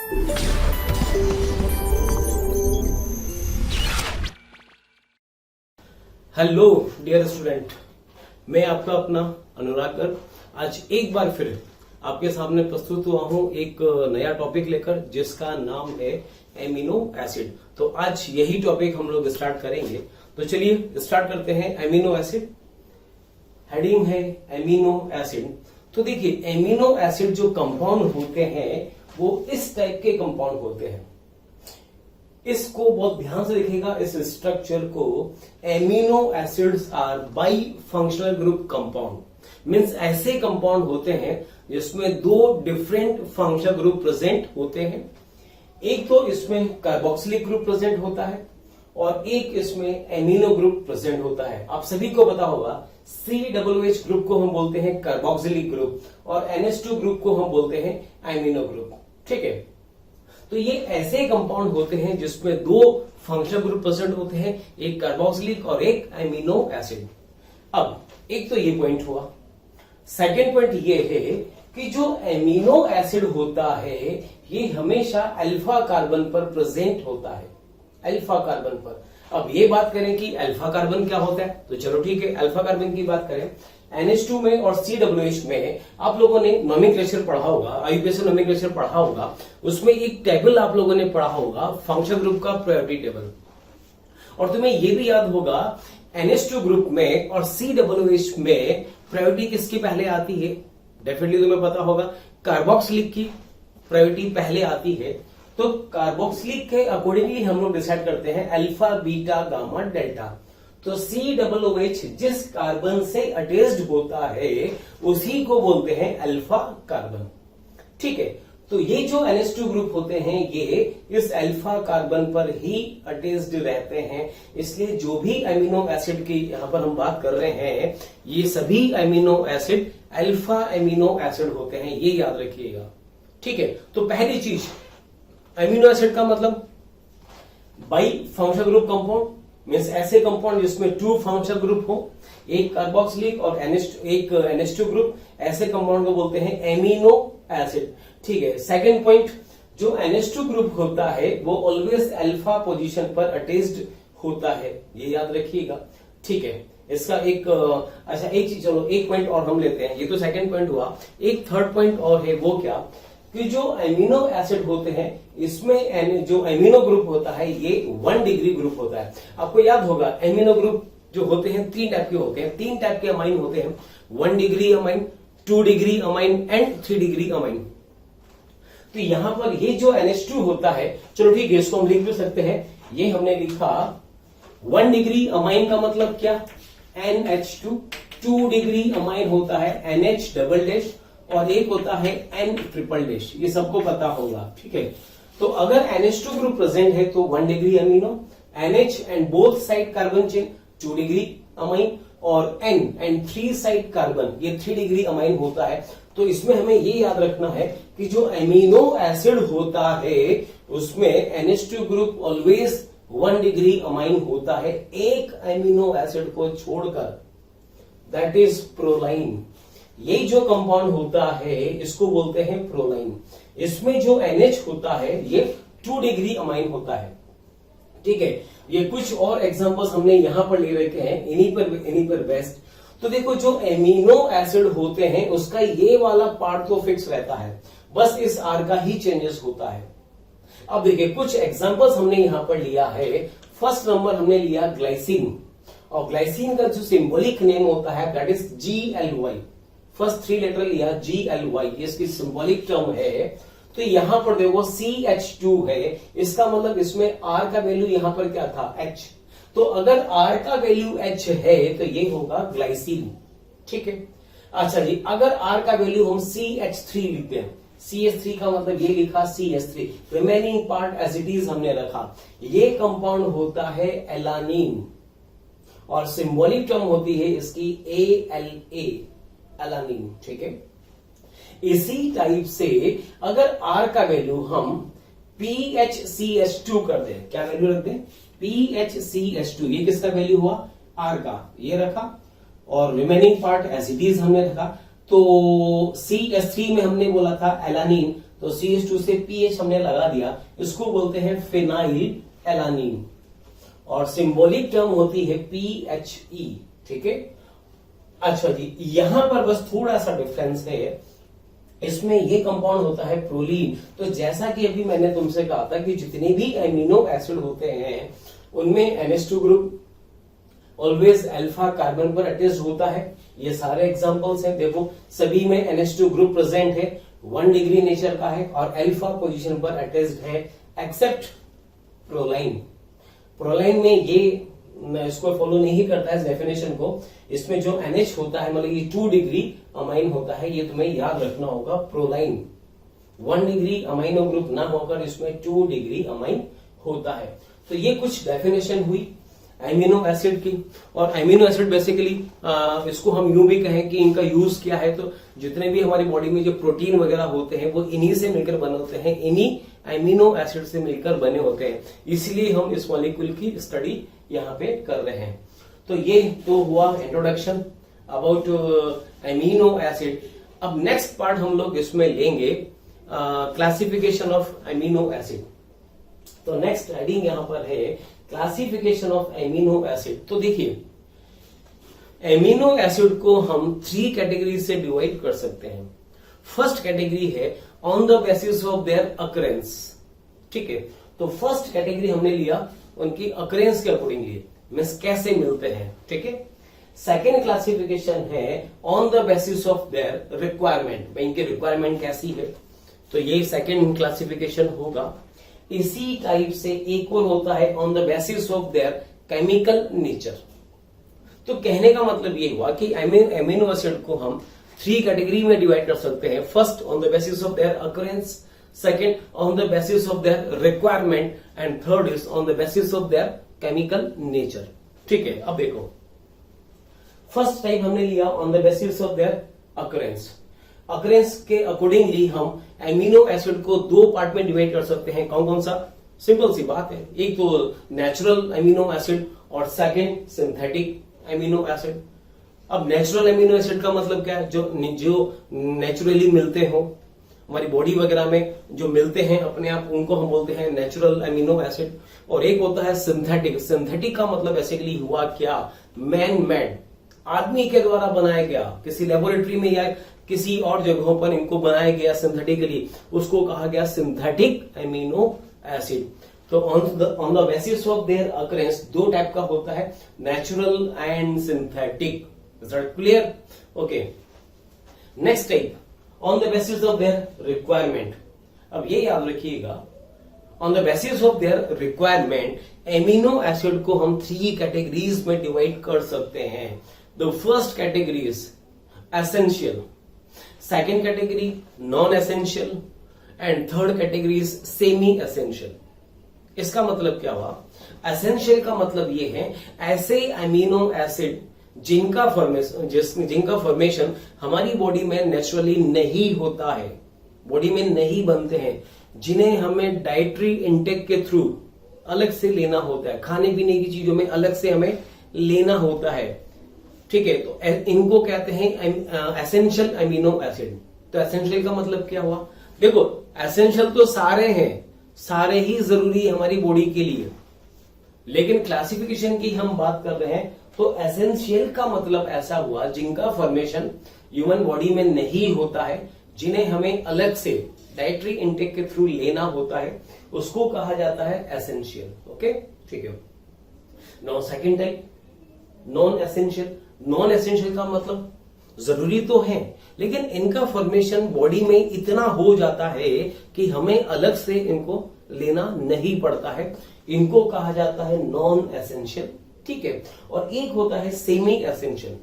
Hello dear student, मैं आपका अपना अनुराग गर्ग आज एक बार फिर आपके सामने प्रस्तुत हुआ हूं एक नया टॉपिक लेकर जिसका नाम है एमिनो एसिड। तो आज यही टॉपिक हम लोग स्टार्ट करेंगे। तो चलिए स्टार्ट करते हैं। एमिनो एसिड, हेडिंग है एमिनो एसिड। तो देखिए, एमिनो एसिड जो कंपाउंड होते हैं वो इस टाइप के कंपाउंड होते हैं। इसको बहुत ध्यान से देखिएगा, इस स्ट्रक्चर को। Amino acids are by functional group compound. Means ऐसे कंपाउंड होते हैं जिसमें दो डिफरेंट फंक्शनल ग्रुप प्रेजेंट होते हैं। एक तो इसमें कार्बोक्सिलिक ग्रुप प्रेजेंट होता है और एक इसमें एमिनो ग्रुप प्रेजेंट होता है। आप सभी को पता होगा COOH ग्रुप को हम बोलते हैं कार्बोक्सिलिक ग्रुप और NH2 ग्रुप को हम बोलते हैं एमिनो ग्रुप। ठीक है, तो ये ऐसे कंपाउंड होते हैं जिसमें दो फंक्शनल ग्रुप प्रेजेंट होते हैं, एक कार्बोक्सिलिक और एक एमिनो एसिड। अब एक तो ये पॉइंट हुआ। सेकेंड पॉइंट ये है कि जो एमिनो एसिड होता है ये हमेशा अल्फा कार्बन पर प्रेजेंट होता है, अल्फा कार्बन पर। अब ये बात करें कि अल्फा कार्बन क्या होता है, तो चलो ठीक है, अल्फा कार्बन की बात करें। NH2 में और COOH में आप लोगों ने नोमेनक्लेचर पढ़ा होगा, IUPAC नोमेनक्लेचर पढ़ा होगा। उसमें एक टेबल आप लोगों ने पढ़ा होगा, फंक्शनल ग्रुप का प्रायोरिटी टेबल। और तुम्हें यह भी याद होगा NH2 ग्रुप में और COOH में प्रायोरिटी किसकी पहले आती है? डेफिनेटली तुम्हें पता होगा कार्बोक्सिलिक की प्रायोरिटी पहले आती है। तो कार्बोक्सिलिक के अकॉर्डिंगली हम लोग डिसाइड करते हैं अल्फा, बीटा, गामा, डेल्टा। तो COOH जिस कार्बन से अटैच्ड होता है उसी को बोलते हैं अल्फा कार्बन। ठीक है, तो ये जो NH2 ग्रुप होते हैं ये इस अल्फा कार्बन पर ही अटैच्ड रहते हैं। इसलिए जो भी एमिनो एसिड की यहां पर हम बात कर रहे हैं ये सभी amino acid alpha amino acid होते हैं, ये याद रखिएगा। ठीक है, तो पहली चीज, एमिनो एसिड का मतलब by functional group compound, means ऐसे कंपाउंड जिसमें टू फंक्शनल ग्रुप हो, एक कार्बोक्सिलिक और एक NH2 ग्रुप, ऐसे कंपाउंड को बोलते हैं एमिनो एसिड। ठीक है, सेकंड पॉइंट, जो NH2 ग्रुप होता है वो ऑलवेज अल्फा पोजीशन पर अटैच्ड होता है, ये याद रखिएगा। ठीक है, इसका एक अच्छा एक चीज, चलो एक पॉइंट और हम लेते हैं। ये तो सेकंड पॉइंट हुआ। एक थर्ड पॉइंट और है, वो क्या कि जो एमिनो एसिड होते हैं इसमें जो एमिनो ग्रुप होता है ये 1 डिग्री ग्रुप होता है। आपको याद होगा एमिनो ग्रुप जो होते हैं 3 टाइप के होते हैं, 3 टाइप के अमाइन होते हैं, 1 degree amine, 2 degree amine and 3 degree amine. तो यहां पर ये जो NH2 होता है, चलो ठीक है इसको हम लिख भी सकते हैं। ये हमने लिखा 1 डिग्री अमाइन का मतलब क्या, NH2। 2 डिग्री अमाइन होता है NH डबल डैश और एक होता है N ट्रिपल डैश, ये सबको पता होगा। ठीक है, तो अगर NH2 ग्रुप प्रेजेंट है तो 1 degree amino, NH and both side carbon chain 2 degree amine और N एंड 3 साइड कार्बन ये 3 डिग्री अमाइन होता है। तो इसमें हमें ये याद रखना है कि जो एमिनो एसिड होता है उसमें NH2 group always 1 degree amine होता है, एक एमिनो एसिड को छोड़कर, दैट इज प्रोलाइन। ये जो कंपाउंड होता है इसको बोलते हैं प्रोलाइन। इसमें जो NH होता है ये 2 डिग्री अमाइन होता है। ठीक है, ये कुछ और एग्जांपल्स हमने यहां पर ले रखे हैं, इन्हीं पर बेस्ट। तो देखो, जो एमिनो एसिड होते हैं उसका ये वाला पार्ट तो फिक्स रहता है, बस इस R का ही चेंजेस होता है। अब देखिए कुछ एग्जांपल्स हमने यहां पर लिया है। फर्स्ट नंबर हमने लिया ग्लाइसिन, और ग्लाइसिन का जो सिंबॉलिक नेम होता है that is GLY। First 3 letter लिया GLY, ये इसकी सिंबॉलिक टर्म है। तो यहां पर देखो CH2 है, इसका मतलब इसमें R का वैल्यू यहां पर क्या था, H। तो अगर R का वैल्यू H है तो ये होगा ग्लाइसिन। ठीक है, अच्छा जी, अगर R का वैल्यू हम CH3 लिखते हैं, CH3 का मतलब ये लिखा CH3, remaining part as it is हमने रखा, ये कंपाउंड होता है एलानीन और सिंबॉलिक टर्म होती है इसकी ALA, एलानीन। ठीक है, इसी टाइप से अगर R का वैल्यू हम PHCH2 कर दें, क्या वैल्यू रख दें, PHCH2, ये किसका वैल्यू हुआ, R का, ये रखा और remaining part as it is हमने रखा। तो CH3 में हमने बोला था एलानीन, तो CH2 से PH हमने लगा दिया, इसको बोलते हैं फिनाइल एलानीन, और सिंबॉलिक टर्म होती है PHE। ठीक है, अच्छा जी, यहां पर बस थोड़ा सा डिफरेंस है, इसमें ये कंपाउंड होता है प्रोलीन। तो जैसा कि अभी मैंने तुमसे कहा था कि जितने भी एमिनो एसिड होते हैं उनमें NH2 group always alpha carbon पर अटैच्ड होता है। ये सारे एग्जांपल्स हैं, देखो सभी में NH2 ग्रुप प्रेजेंट है, 1 डिग्री नेचर का है और अल्फा पोजीशन पर अटैच्ड है, एक्सेप्ट प्रोलाइन। प्रोलाइन में ये इसको फॉलो नहीं करता है इस डेफिनेशन को। इसमें जो NH होता है, मतलब ये 2 डिग्री अमाइन होता है, ये तुम्हें याद रखना होगा। प्रोलाइन 1 डिग्री अमाइनो ग्रुप ना होकर इसमें 2 डिग्री अमाइन होता है। तो ये कुछ डेफिनेशन हुई एमिनो एसिड की। और एमिनो एसिड बेसिकली इसको हम यूं भी कहें कि इनका यूज क्या है, तो जितने भी हमारी बॉडी में जो प्रोटीन वगैरह होते हैं वो इन्हीं से मिलकर बने होते हैं, इन्हीं एमिनो एसिड से मिलकर बने होते हैं, इसलिए हम इस मॉलिक्यूल की स्टडी यहाँ पे कर रहे हैं। तो ये तो हुआ इंट्रोडक्शन अबाउट एमिनो एसिड। अब नेक्स्ट पार्ट हम लोग इसमें लेंगे क्लासिफिकेशन ऑफ एमिनो एसिड। तो नेक्स्ट हेडिंग यहां पर है क्लासिफिकेशन ऑफ एमिनो एसिड। तो देखिए, एमिनो एसिड को हम 3 कैटेगरी से डिवाइड कर सकते हैं। फर्स्ट कैटेगरी है on the basis of their occurrence. ठीक है, तो फर्स्ट कैटेगरी हमने लिया उनकी अकरेंस के अकॉर्डिंग लिए, मीन्स कैसे मिलते हैं। ठीक है, सेकेंड क्लासिफिकेशन है on the basis of their requirement, इनकी रिक्वायरमेंट कैसी है, तो ये सेकेंड क्लासिफिकेशन होगा। इसी टाइप से एक और होता है on the basis of their chemical nature. तो कहने का मतलब ये हुआ कि एमिनो एसिड को हम 3 कैटेगरी में डिवाइड कर सकते हैं। First on the basis of their occurrence, second on the basis of their requirement, and third is on the basis of their chemical nature. ठीक है, अब देखो फर्स्ट टाइप हमने लिया on the basis of their occurrence. Occurrence के accordingly हम amino acid को 2 part में डिवाइड कर सकते हैं। कौन कौन सा? सिंपल सी बात है, एक तो नेचुरल एमिनो एसिड और सेकेंड सिंथेटिक एमिनो एसिड। अब नेचुरल एमिनो एसिड का मतलब क्या है? जो नेचुरली मिलते हो हमारी बॉडी वगैरह में, जो मिलते हैं अपने आप, उनको हम बोलते हैं नेचुरल एमिनो एसिड। और एक होता है सिंथेटिक। सिंथेटिक का मतलब बेसिकली हुआ क्या? मैन मेड, आदमी के द्वारा बनाया गया, किसी लेबोरेटरी में या किसी और जगहों पर इनको बनाया गया सिंथेटिकली, उसको कहा गया सिंथेटिक एमिनो एसिड। तो on the basis of their occurrence 2 type का होता है, natural and synthetic. Is that clear? Okay, next type on the basis of their requirement. अब ये याद रखिएगा, on the basis of their requirement amino acid को हम 3 कैटेगरीज में डिवाइड कर सकते हैं। The first category is essential, second category non essential, and third category is semi essential. इसका मतलब क्या हुआ? एसेंशियल का मतलब ये है ऐसे एमिनो एसिड जिनका फॉर्मेशन हमारी बॉडी में नेचुरली नहीं होता है, बॉडी में नहीं बनते हैं, जिन्हें हमें डाइटरी इंटेक के थ्रू अलग से लेना होता है, खाने पीने की चीजों में अलग से हमें लेना होता है। ठीक है, तो इनको कहते हैं एसेंशियल एमिनो एसिड। तो एसेंशियल का मतलब क्या हुआ? देखो, एसेंशियल तो सारे हैं, सारे ही जरूरी है हमारी बॉडी के लिए, लेकिन क्लासिफिकेशन की हम बात कर रहे हैं तो एसेंशियल का मतलब ऐसा हुआ जिनका फॉर्मेशन ह्यूमन बॉडी में नहीं होता है, जिन्हें हमें अलग से डाइटरी इंटेक के थ्रू लेना होता है, उसको कहा जाता है एसेंशियल। ओके, ठीक है। Now second type non essential. Non essential का मतलब जरूरी तो है, लेकिन इनका फॉर्मेशन बॉडी में इतना हो जाता है कि हमें अलग से इनको लेना नहीं पड़ता है, इनको कहा जाता है नॉन एसेंशियल। ठीक है, और एक होता है सेमी एसेंशियल।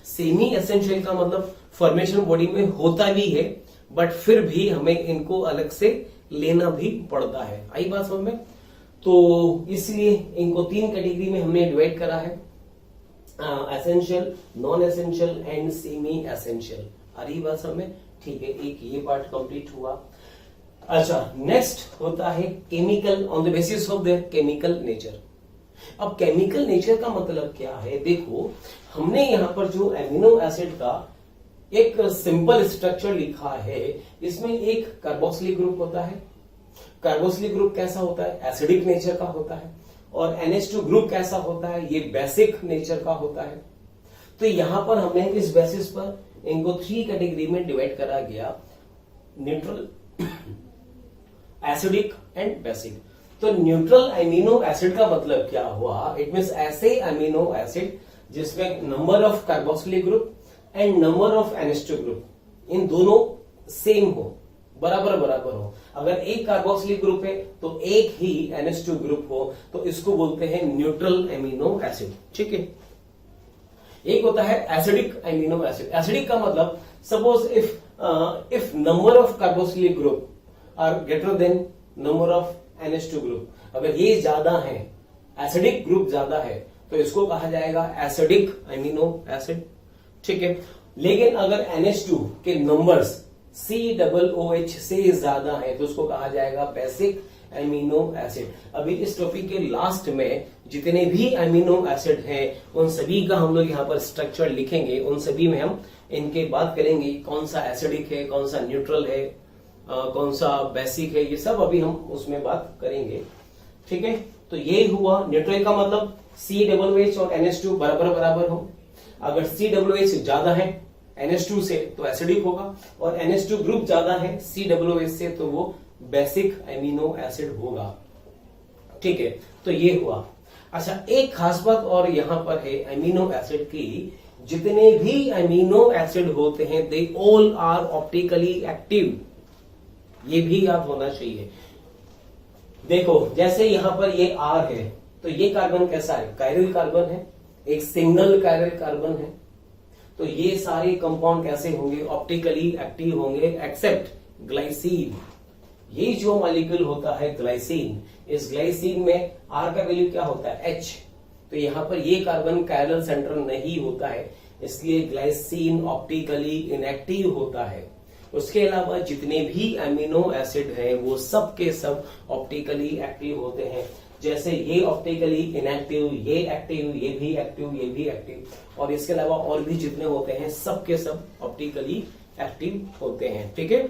सेमी एसेंशियल का मतलब फॉर्मेशन बॉडी में होता भी है, बट फिर भी हमें इनको अलग से लेना भी पड़ता है। आई बात समझ में? तो इसलिए इनको 3 कैटेगरी में हमने डिवाइड करा है, essential, non essential and semi essential. आ रही बात समझ में? ठीक है, एक ये पार्ट कंप्लीट हुआ। अच्छा, नेक्स्ट होता है chemical, on the basis of their chemical nature. अब केमिकल नेचर का मतलब क्या है? देखो, हमने यहां पर जो एमिनो एसिड का एक सिंपल स्ट्रक्चर लिखा है, इसमें एक कार्बोक्सिलिक ग्रुप होता है। कार्बोक्सिलिक ग्रुप कैसा होता है? एसिडिक नेचर का होता है। और NH2 ग्रुप कैसा होता है? ये बेसिक नेचर का होता है। तो यहां पर हमने इस बेसिस पर इनको 3 कैटेगरी में डिवाइड करा गया, न्यूट्रल, एसिडिक एंड बेसिक। तो न्यूट्रल अमीनो एसिड का मतलब क्या हुआ? इट मींस ऐसे अमीनो एसिड जिसमें number of carboxylic group and number of NH2 group, इन दोनों सेम हो, बराबर बराबर हो। अगर एक कार्बोक्सिलिक ग्रुप है तो एक ही NH2 ग्रुप हो, तो इसको बोलते हैं न्यूट्रल अमीनो एसिड। ठीक है। एक होता है एसिडिक अमीनो एसिड। एसिडिक का मतलब suppose if number of carboxylic group are greater than number of NH2 group, अगर ये ज्यादा है, एसिडिक ग्रुप ज्यादा है, तो इसको कहा जाएगा एसिडिक अमीनो एसिड। ठीक है। लेकिन अगर NH2 के नंबर्स COOH से ज्यादा है तो उसको कहा जाएगा बेसिक अमीनो एसिड। अभी इस टॉपिक के लास्ट में जितने भी अमीनो एसिड हैं उन सभी का हम लोग यहाँ पर स्ट्रक्चर लिखेंगे, उन सभी में हम इनके बात करेंगे, कौन सा एसिडिक है, कौन सा न्यूट्रल है, कौन सा बेसिक है, ये सब अभी हम उसमें बात करेंगे। ठीक है। तो ये हुआ न्यूट्रल का मतलब COOH और NH2 बराबर बराबर हो। अगर COOH ज्यादा है NH2 से तो एसिडिक होगा, और NH2 ग्रुप ज्यादा है COOH से तो वो बेसिक अमीनो एसिड होगा। ठीक है। तो ये हुआ। अच्छा, एक खास बात और यहां पर है अमीनो एसिड की, जितने भी अमीनो एसिड होते हैं they all are optically active, ये भी याद होना चाहिए। देखो जैसे यहां पर ये R है, तो ये कार्बन कैसा है? कायरल कार्बन है, एक सिंगल कायरल कार्बन है। तो ये सारे कंपाउंड कैसे होंगे? ऑप्टिकली एक्टिव होंगे, एक्सेप्ट ग्लाइसिन। ये जो मॉलिक्यूल होता है ग्लाइसिन, इस ग्लाइसिन में R का वैल्यू क्या होता है? H। तो यहां पर ये कार्बन कायरल सेंटर नहीं होता है, इसलिए ग्लाइसिन ऑप्टिकली इनएक्टिव होता है। उसके अलावा जितने भी अमीनो एसिड हैं वो सब के सब ऑप्टिकली एक्टिव होते हैं। जैसे ये ऑप्टिकली इनएक्टिव, ये एक्टिव, ये भी एक्टिव, ये भी एक्टिव, और इसके अलावा और भी जितने होते हैं सब के सब ऑप्टिकली एक्टिव होते हैं। ठीक है।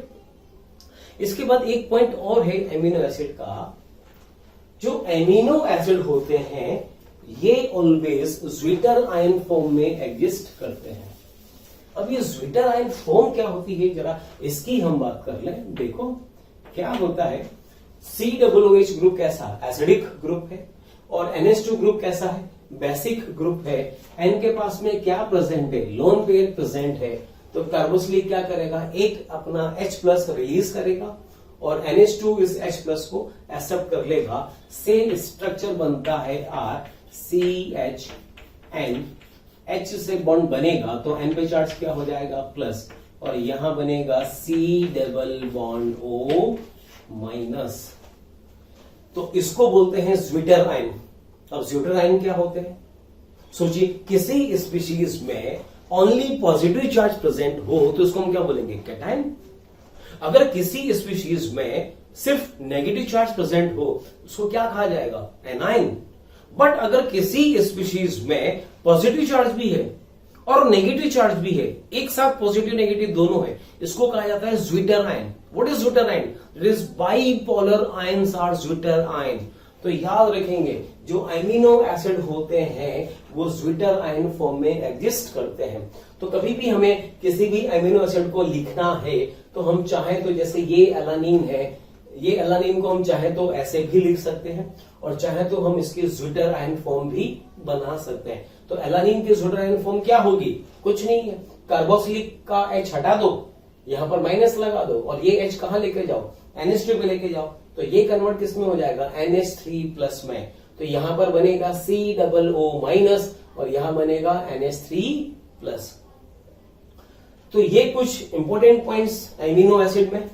इसके बाद एक पॉइंट और है अमीनो एसिड का, जो अमीनो एसिड होते हैं ये ऑलवेज ज्विटर आयन फॉर्म में एग्जिस्ट करते हैं। अब ये ज्विटर आयन फॉर्म क्या होती है, जरा इसकी हम बात कर लें। देखो क्या होता है, COOH ग्रुप कैसा? एसिडिक ग्रुप है, और NH2 ग्रुप कैसा है? बेसिक ग्रुप है। N के पास में क्या प्रेजेंट है? लोन पेयर प्रेजेंट है। तो कार्बोक्सिलिक क्या करेगा? एक अपना H+ रिलीज करेगा और NH2 इस H+ को एक्सेप्ट कर लेगा। सेम स्ट्रक्चर बनता है RCHN। H से बॉन्ड बनेगा तो N पे चार्ज क्या हो जाएगा? प्लस, और यहां बनेगा C≡O-। तो इसको बोलते हैं ज्विटर आयन। अब ज्विटर आयन क्या होते हैं? सोचिए, किसी स्पीशीज में ओनली पॉजिटिव चार्ज प्रेजेंट हो तो इसको हम क्या बोलेंगे? कैटायन। अगर किसी स्पीशीज में सिर्फ नेगेटिव चार्ज प्रेजेंट हो उसको क्या कहा जाएगा? एनायन। बट अगर किसी स्पीशीज में पॉजिटिव चार्ज भी है और नेगेटिव चार्ज भी है, एक साथ पॉजिटिव नेगेटिव दोनों है, इसको कहा जाता है zwitterion. What is zwitterion? It is bipolar ions are zwitterion. तो याद रखेंगे, जो अमीनो एसिड होते हैं वो ज्विटर आयन फॉर्म में एग्जिस्ट करते हैं। तो कभी भी हमें किसी भी अमीनो एसिड को लिखना है तो हम चाहे तो, जैसे ये एलानीन है, ये एलानीन को हम चाहे तो ऐसे भी लिख सकते हैं, और चाहे तो हम इसकी ज्विटर आयन फॉर्म भी बना सकते हैं। तो एलानीन की ज्विटर आयन फॉर्म क्या होगी? कुछ नहीं है, कार्बोक्सिलिक का H हटा दो, यहां पर माइनस लगा दो, और ये H कहां लेके जाओ? NH2 पे लेके जाओ, तो ये कन्वर्ट किस में हो जाएगा? NH3+ में। तो यहां पर बनेगा COO- और यहां बनेगा NH3+। तो ये कुछ इंपॉर्टेंट पॉइंट्स अमीनो एसिड में।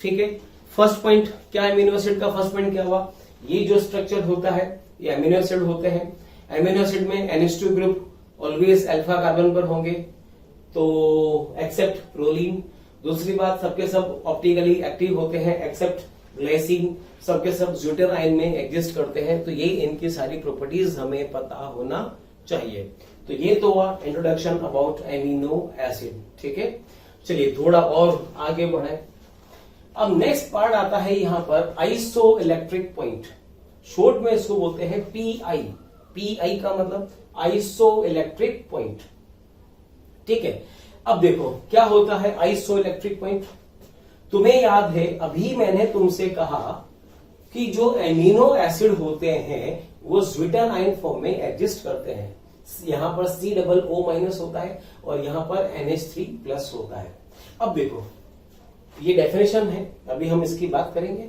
ठीक है। फर्स्ट पॉइंट क्या? अमीनो एसिड का फर्स्ट पॉइंट क्या हुआ? ये जो स्ट्रक्चर होता है ये अमीनो एसिड होते हैं। अमीनो एसिड में NH2 group always alpha carbon पर होंगे, तो एक्सेप्ट प्रोलीन। दूसरी बात, सबके सब ऑप्टिकली एक्टिव होते हैं एक्सेप्ट ग्लाइसिन, सबके सब ज्विटर आयन में एग्जिस्ट करते हैं। तो ये इनकी सारी प्रॉपर्टीज हमें पता होना चाहिए। तो ये तो हुआ इंट्रोडक्शन अबाउट एमिनो एसिड। ठीक है, चलिए थोड़ा और आगे बढ़े। अब नेक्स्ट पार्ट आता है यहां पर आइसो इलेक्ट्रिक पॉइंट, शॉर्ट में इसको बोलते हैं पीआई। पीआई का मतलब आइसो इलेक्ट्रिक पॉइंट। ठीक है, अब देखो क्या होता है आइसो इलेक्ट्रिक पॉइंट। तुम्हें याद है अभी मैंने तुमसे कहा कि जो एमिनो एसिड होते हैं वो ज्विटर आयन फॉर्म में एग्जिस्ट करते हैं। यहां पर COO- होता है और यहां पर NH3+ होता है। अब देखो ये डेफिनेशन है, अभी हम इसकी बात करेंगे।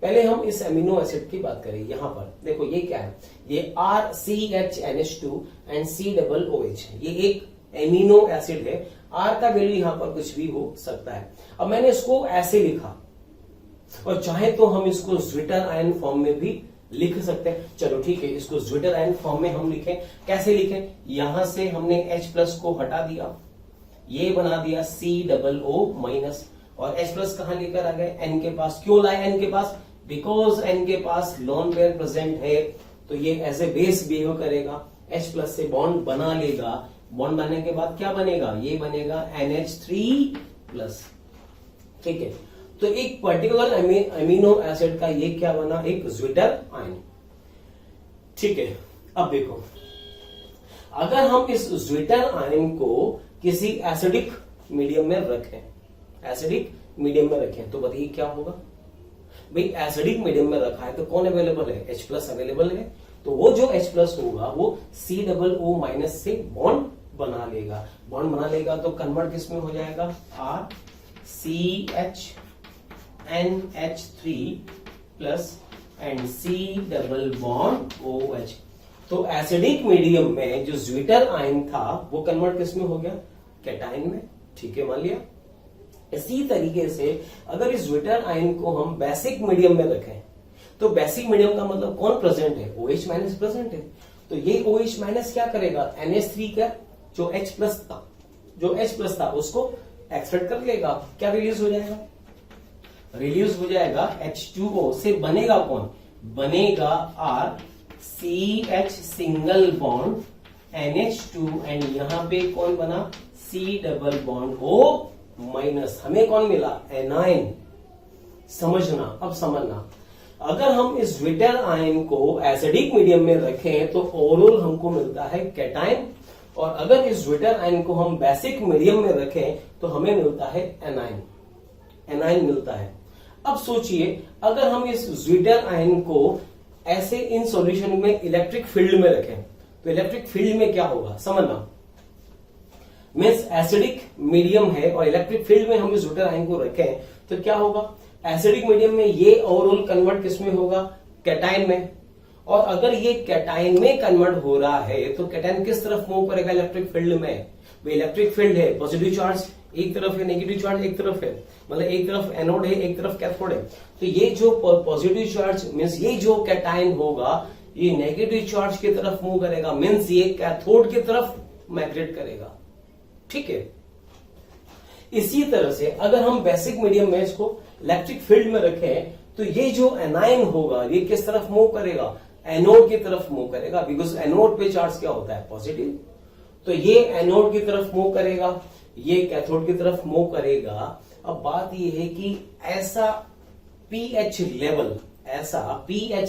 पहले हम इस एमिनो एसिड की बात करें। यहां पर देखो ये क्या है, ये RCHNH2 एंड COOH, ये एक एमिनो एसिड है। R का वैल्यू यहां पर कुछ भी हो सकता है। अब मैंने इसको ऐसे लिखा और चाहे तो हम इसको ज्विटर आयन फॉर्म में भी लिख सकते हैं। चलो ठीक है, इसको ज्विटर आयन फॉर्म में हम लिखें। कैसे लिखें, यहां से हमने H+ को हटा दिया, ये बना दिया COO- और H+ कहां लेकर आ गए, N के पास। क्यों लाए N के पास, बिकॉज N के पास लोन पेयर प्रेजेंट है, तो ये एज ए बेस बिहेव करेगा, H+ से बॉन्ड बना लेगा। बॉन्ड बनने के बाद क्या बनेगा, ये बनेगा NH3+। ठीक है, तो एक पर्टिकुलर एमिनो एसिड का ये क्या बना, एक ज्विटर आयन। ठीक है, अब देखो अगर हम इस ज्विटर आयन को किसी एसिडिक मीडियम में रखें, एसिडिक मीडियम में रखें, तो बताइए क्या होगा। भाई एसिडिक मीडियम में रखा है तो कौन अवेलेबल है, H+ अवेलेबल है। तो वो जो H+ होगा वो COO- से बॉन्ड बना लेगा। बॉन्ड बना लेगा तो कन्वर्ट किस में हो जाएगा, RCH NH3+ एंड COOH। तो एसिडिक मीडियम में जो ज्विटर आयन था वो कन्वर्ट किस में हो गया, कैटायन में। ठीक है, मान लिया। इसी तरीके से अगर इस ज्विटर आयन को हम बेसिक मीडियम में रखें, तो बेसिक मीडियम का मतलब कौन प्रेजेंट है, OH- प्रेजेंट है। तो ये OH- क्या करेगा, NH3 का जो H+ था उसको एक्सट्रैक्ट कर लेगा। क्या रिलीज हो जाएगा, रिलीज हो जाएगा H2O से। बनेगा कौन, बनेगा RCH single bond NH2 and यहां पे कौन बना, COO-। हमें कौन मिला, एनाइन। समझना, अब समझना, अगर हम इस ज्विटर आयन को एसिडिक मीडियम में रखें तो ओवरऑल हमको मिलता है कैटायन, और अगर इस ज्विटर आयन को हम बेसिक मीडियम में रखें तो हमें मिलता है एनाइन। एनाइन मिलता है। अब सोचिए अगर हम इस ज्विटर आयन को ऐसे इन सॉल्यूशन में इलेक्ट्रिक फील्ड में रखें तो इलेक्ट्रिक फील्ड में क्या होगा, समझना। मीन्स एसिडिक मीडियम है और इलेक्ट्रिक फील्ड में हम इस ज्विटर आयन को रखें तो क्या होगा, एसिडिक मीडियम में ये ओवरऑल कन्वर्ट किस में होगा, कैटायन में। और अगर ये कैटायन में कन्वर्ट हो रहा है तो कैटायन किस तरफ मूव करेगा इलेक्ट्रिक फील्ड में, इलेक्ट्रिक फील्ड है, पॉजिटिव चार्ज एक तरफ है, नेगेटिव चार्ज एक तरफ है, मतलब एक तरफ एनोड है एक तरफ कैथोड है। तो ये जो पॉजिटिव चार्ज मीन्स ये जो कैटायन होगा ये नेगेटिव चार्ज की तरफ मूव करेगा, मीन्स ये कैथोड की तरफ माइग्रेट करेगा। ठीक है, इसी तरह से अगर हम बेसिक मीडियम में इसको इलेक्ट्रिक फील्ड में रखें तो ये जो एनायन होगा ये किस तरफ मूव करेगा, एनोड की तरफ मूव करेगा, बिकॉज एनोड पे चार्ज क्या होता है, पॉजिटिव। तो ये एनोड की तरफ मूव करेगा, ये कैथोड की तरफ मूव करेगा। अब बात ये है कि ऐसा पीएच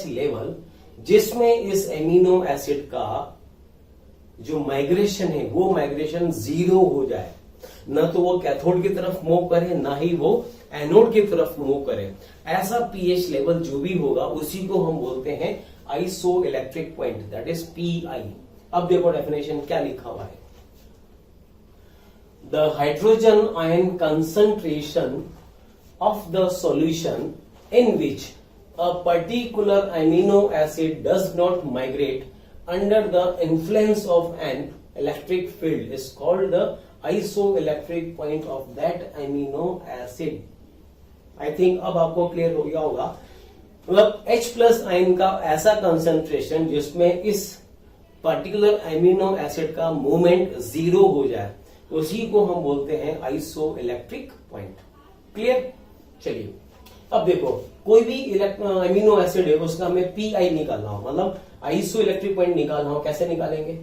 लेवल जिसमें इस एमिनो एसिड का जो माइग्रेशन है वो माइग्रेशन 0 हो जाए, न तो वो कैथोड की तरफ मूव करे ना ही वो एनोड की तरफ मूव करे, ऐसा पीएच लेवल जो भी होगा उसी को हम बोलते हैं iso electric point, that is pi. अब देखो डेफिनेशन क्या लिखा हुआ है, the hydrogen ion concentration of the solution in which a particular amino acid does not migrate under the influence of an electric field is called the isoelectric point of that amino acid. I think अब आपको clear हो गया होगा, मतलब H+ ion का ऐसा concentration जिसमें इस पर्टिकुलर एमिनो एसिड का मूवमेंट 0 हो जाए उसी को हम बोलते हैं आइसो इलेक्ट्रिक पॉइंट। क्लियर? चलिए अब देखो कोई भी एमिनो एसिड है उसका हमें पीआई निकालना हो, मतलब आइसो इलेक्ट्रिक पॉइंट निकालना हो, कैसे निकालेंगे,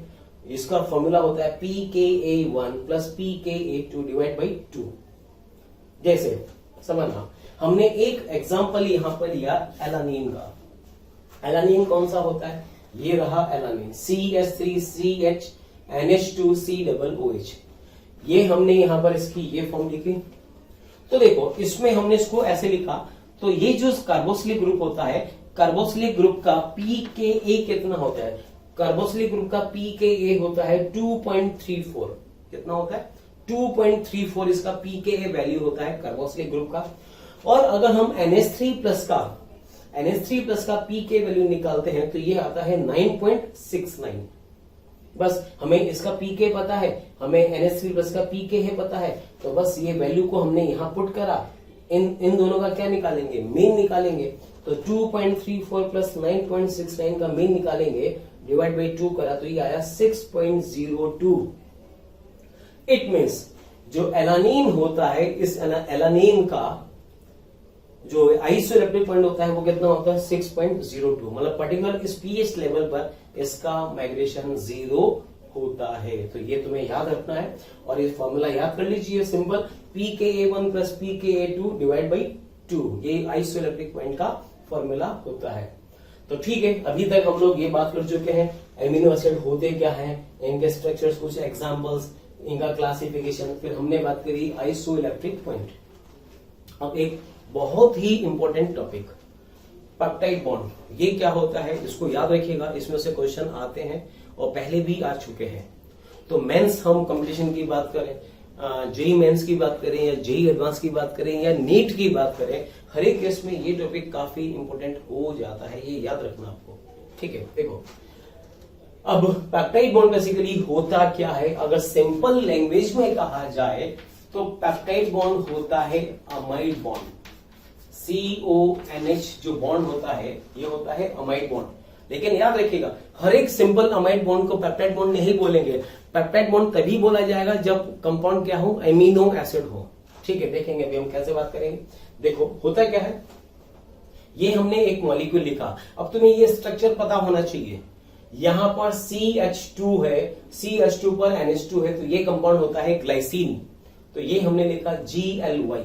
इसका फॉर्मूला होता है pKa1 plus pKa2 divide by 2। जैसे समझना, हमने एक एग्जांपल यहां पर लिया एलानीन का। एलानीन कौन सा होता है? ये रहा एलानीन, CH3CHNH2C OOH। ये हमने यहां पर इसकी ये फॉर्म लिखी। तो देखो, इसमें हमने इसको ऐसे लिखा, तो ये जो कार्बोक्सिलिक ग्रुप होता है, कार्बोक्सिलिक ग्रुप का pKa कितना होता है? कार्बोक्सिलिक ग्रुप का pKa होता है 2.34। कितना होता है? 2.34 इसका pKa वैल्यू होता है कार्बोक्सिलिक ग्रुप का। और अगर हम NH3 प्लस का pK वैल्यू निकालते हैं तो ये आता है 9.69। बस हमें इसका pK पता है, हमें NH3 प्लस का pK है पता है, तो बस ये वैल्यू को हमने यहां पुट करा। इन दोनों का क्या निकालेंगे? मीन निकालेंगे। तो 2.34 प्लस 9.69 का मीन निकालेंगे, डिवाइड बाई 2 करा तो ये आया 6.02। इट मीन्स जो एलानीन होता है, इस एलानीन का जो आइसोइलेक्ट्रिक पॉइंट होता है वो कितना होता है? 6.02। मतलब पर्टिकुलर इस पीएच लेवल पर इसका माइग्रेशन 0 होता है। तो ये तुम्हें याद रखना है और ये फॉर्मूला याद कर लीजिए, simple pKa1 plus pKa2 divide by 2। ये आइसोइलेक्ट्रिक पॉइंट का फॉर्मूला होता है। तो ठीक है, अभी तक हम लोग ये बात कर चुके हैं एमिनो एसिड होते क्या है, इनके स्ट्रक्चर्स, कुछ एग्जांपल्स, इनका क्लासिफिकेशन, फिर हमने बात करी आइसोइलेक्ट्रिक पॉइंट। अब एक बहुत ही इंपॉर्टेंट टॉपिक, पेप्टाइड बॉन्ड। ये क्या होता है इसको याद रखिएगा, इसमें से क्वेश्चन आते हैं और पहले भी आ चुके हैं। तो मेंस हम कंपटीशन की बात करें, जेई मेंस की बात करें या जेई एडवांस की बात करें या नीट की बात करें, हर एक केस में ये टॉपिक काफी इंपॉर्टेंट हो जाता है, ये याद रखना आपको। ठीक है, देखो अब पेप्टाइड बॉन्ड बेसिकली होता क्या है, अगर सिंपल लैंग्वेज में कहा जाए तो पेप्टाइड बॉन्ड होता है अमाइड बॉन्ड। CONH जो बॉन्ड होता है ये होता है अमाइड बॉन्ड। लेकिन याद रखिएगा, हर एक सिंपल अमाइड बॉन्ड को पेप्टाइड बॉन्ड नहीं बोलेंगे। पेप्टाइड बॉन्ड तभी बोला जाएगा जब कंपाउंड क्या हो? एमिनो एसिड हो। ठीक है, देखेंगे अभी हम कैसे बात करेंगे। देखो होता क्या है, ये हमने एक मॉलिक्यूल लिखा, अब तुम्हें ये स्ट्रक्चर पता होना चाहिए। यहां पर CH2 है, CH2 पर NH2 है, तो ये कंपाउंड होता है ग्लाइसिन। तो ये हमने लिखा GLY,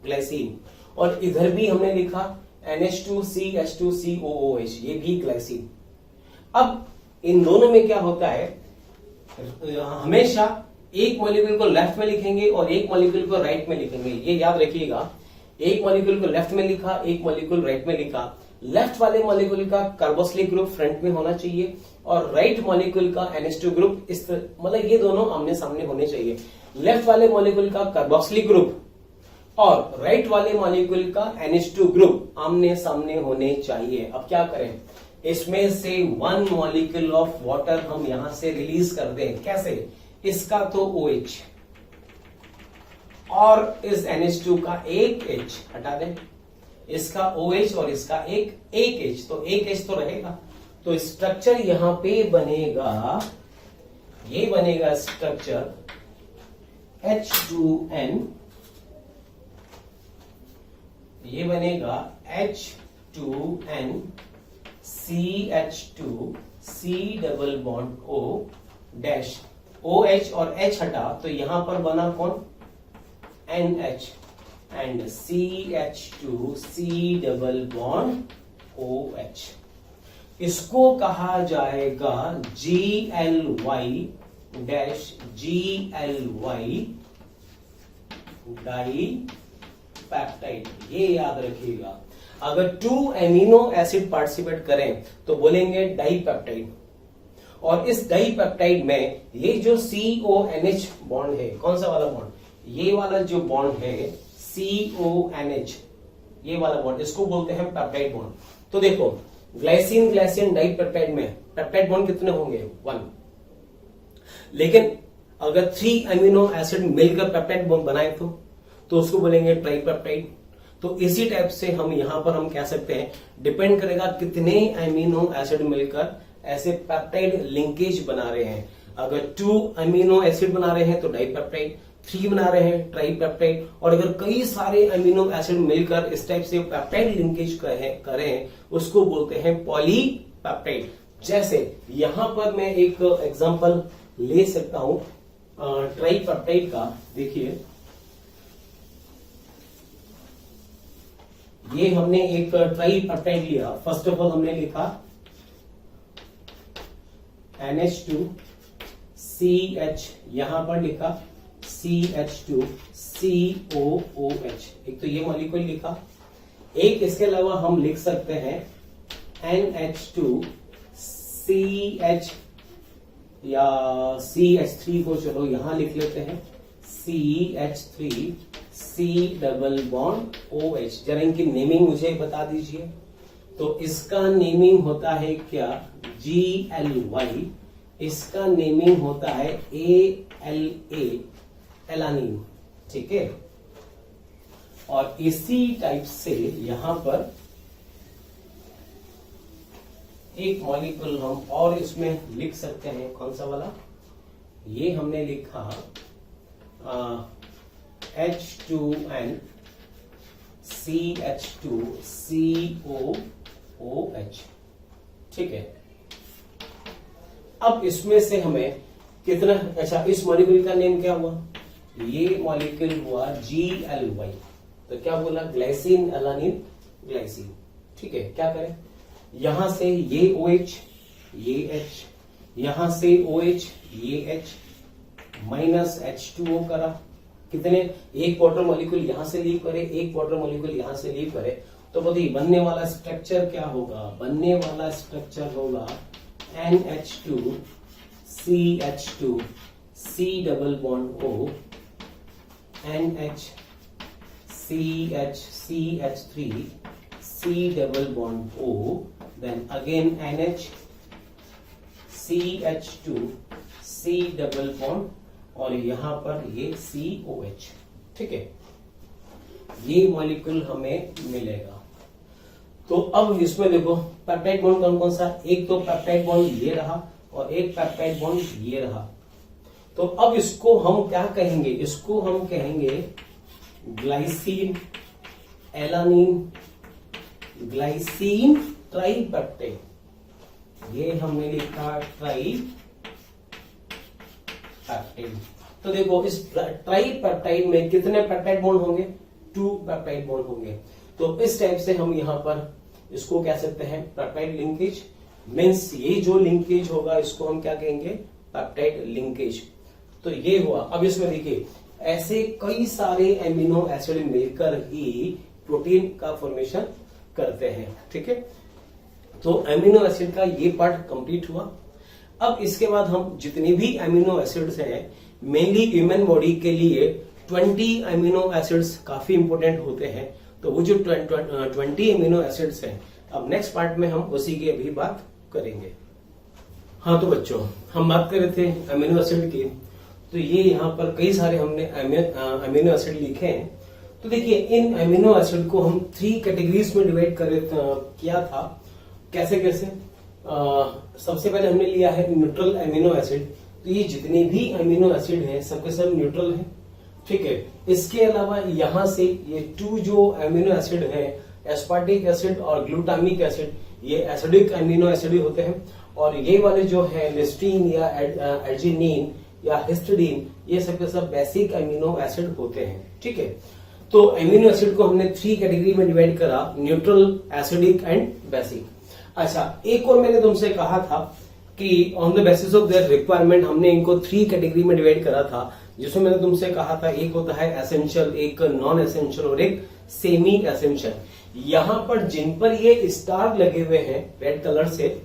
ग्लाइसिन। और इधर भी हमने लिखा NH2CH2COOH, ये भी ग्लाइसिन। अब इन दोनों में क्या होता है, हमेशा एक मॉलिक्यूल को लेफ्ट में लिखेंगे और एक मॉलिक्यूल को राइट में लिखेंगे। ये याद रखिएगा, एक मॉलिक्यूल को लेफ्ट में लिखा, एक मॉलिक्यूल राइट में लिखा। लेफ्ट वाले मॉलिक्यूल का कार्बोक्सिलिक ग्रुप फ्रंट में होना चाहिए और राइट मॉलिक्यूल का NH2 ग्रुप इस मतलब ये दोनों आमने सामने होने चाहिए। लेफ्ट वाले मॉलिक्यूल का कार्बोक्सिलिक ग्रुप और राइट वाले मॉलिक्यूल का NH2 ग्रुप आमने सामने होने चाहिए। अब क्या करें, इसमें से 1 मॉलिक्यूल ऑफ वाटर हम यहां से रिलीज कर दें। कैसे? इसका तो OH और इस NH2 का एक H हटा दें, इसका OH और इसका एक H, तो एक H तो रहेगा। तो स्ट्रक्चर यहां पे बनेगा, ये बनेगा स्ट्रक्चर H2N, ये बनेगा H2N CH2 C double bond O dash, OH और H हटा तो यहां पर बना कौन? NH and CH2 C double bond OH। इसको कहा जाएगा GLY dash GLY dipeptide. ये याद रखिएगा, अगर 2 एमिनो एसिड पार्टिसिपेट करें तो बोलेंगे डाइपेप्टाइड। और इस डाइपेप्टाइड में ये जो CONH बॉन्ड है, कौन सा वाला बॉन्ड? ये वाला जो बॉन्ड है CONH, ये वाला बॉन्ड, इसको बोलते हैं पेप्टाइड बॉन्ड। तो देखो ग्लाइसिन ग्लाइसिन डाइपेप्टाइड में पेप्टाइड बॉन्ड कितने होंगे? 1। लेकिन अगर 3 एमिनो एसिड मिलकर पेप्टाइड बॉन्ड बनाए तो उसको बोलेंगे ट्राइपेप्टाइड। तो इसी टाइप से हम यहां पर हम कह सकते हैं, डिपेंड करेगा कितने एमिनो एसिड मिलकर ऐसे पेप्टाइड लिंकेज बना रहे हैं। अगर 2 एमिनो एसिड बना रहे हैं तो डाइपेप्टाइड, 3 बना रहे हैं ट्राइपेप्टाइड, और अगर कई सारे एमिनो एसिड मिलकर इस टाइप से पेप्टाइड लिंकेज कर रहे हैं उसको बोलते हैं पॉलीपेप्टाइड। जैसे यहां पर मैं एक एग्जांपल ले सकता हूं ट्राइपेप्टाइड का। देखिए ये हमने एक ट्राइपेप्टाइड लिया। फर्स्ट ऑफ ऑल हमने लिखा NH2CH, यहां पर लिखा CH2COOH, एक तो ये मॉलिक्यूल लिखा। एक इसके अलावा हम लिख सकते हैं NH2CH या CH3 को चलो यहां लिख लेते हैं CH3C डबल बॉन्ड OH। जरा इनकी नेमिंग मुझे बता दीजिए। तो इसका नेमिंग होता है क्या? GLY। इसका नेमिंग होता है ALA, एलानिन। ठीक है। और इसी टाइप से यहां पर एक मॉलिक्यूल हम और इसमें लिख सकते हैं। कौन सा वाला? ये हमने लिखा H2N CH2COOH। ठीक है। अब इसमें से हमें कितना, अच्छा इस मॉलिक्यूल का नेम क्या हुआ? ये मॉलिक्यूल हुआ GLY। तो क्या बोला? Glycine alanine glycine. ठीक है। क्या करें? यहां से ये OH, ये H, यहां से OH, ये H, माइनस H2O करा। कितने? एक वाटर मॉलिक्यूल यहां से लीव करे, एक वाटर मॉलिक्यूल यहां से लीव करे। तो बताइए बनने वाला स्ट्रक्चर क्या होगा? बनने वाला स्ट्रक्चर होगा NH2CH2 C double bond O, NHCH3 C double bond O, then again NHCH2 C double bond और यहां पर ये COH। ठीक है। ये मॉलिक्यूल हमें मिलेगा। तो अब इसमें देखो पेप्टाइड बॉन्ड कौन कौन सा? एक तो पेप्टाइड बॉन्ड ये रहा और एक पेप्टाइड बॉन्ड ये रहा। तो अब इसको हम क्या कहेंगे? इसको हम कहेंगे ग्लाइसिन एलानिन ग्लाइसिन ट्राइपेप्टाइड। ये हमने लिखा ट्राइपेप्टाइड। तो देखो इस ट्राइपेप्टाइड में कितने पेप्टाइड बॉन्ड होंगे? 2 पेप्टाइड बॉन्ड होंगे। तो इस टाइप से हम यहां पर इसको कह सकते हैं पेप्टाइड लिंकेज। मीन्स ये जो लिंकेज होगा इसको हम क्या कहेंगे? Peptide linkage. तो ये हुआ। अब इसमें देखिए ऐसे कई सारे एमिनो एसिड मिलकर ही प्रोटीन का फॉर्मेशन करते हैं। ठीक है। तो एमिनो एसिड का ये पार्ट कंप्लीट हुआ। अब इसके बाद हम जितने भी एमिनो एसिड्स हैं, मेनली ह्यूमन बॉडी के लिए 20 एमिनो एसिड्स काफी इंपॉर्टेंट होते हैं। तो वो जो 20 एमिनो एसिड्स हैं, अब नेक्स्ट पार्ट में हम उसी की अभी बात करेंगे। हाँ तो बच्चों हम बात कर रहे थे एमिनो एसिड की। तो ये यहाँ पर कई सारे हमने अमीनो एसिड लिखे हैं। तो देखिए इन अमीनो एसिड को हम 3 कैटेगरीज में डिवाइड किया था। कैसे कैसे? सबसे पहले हमने लिया है न्यूट्रल अमीनो एसिड। तो ये जितने भी अमीनो एसिड हैं सबके सब न्यूट्रल हैं। ठीक है। इसके अलावा यहां से ये 2 जो अमीनो एसिड हैं, एस्पार्टिक एसिड और ग्लूटामिक एसिड, ये एसिडिक अमीनो एसिड होते हैं। और ये वाले जो है लिस्टीन या अर्जिनिन या हिस्टिडीन, ये सबके सब बेसिक अमीनो एसिड होते हैं। ठीक है। तो अमीनो एसिड को हमने 3 कैटेगरी में डिवाइड करा, न्यूट्रल, एसिडिक एंड बेसिक। अच्छा एक और मैंने तुमसे कहा था कि on the basis of their requirement हमने इनको 3 कैटेगरी में डिवाइड करा था, जिसमें मैंने तुमसे कहा था एक होता है एसेंशियल, एक नॉन एसेंशियल और एक सेमी एसेंशियल। यहां पर जिन पर ये स्टार लगे हुए हैं रेड कलर से,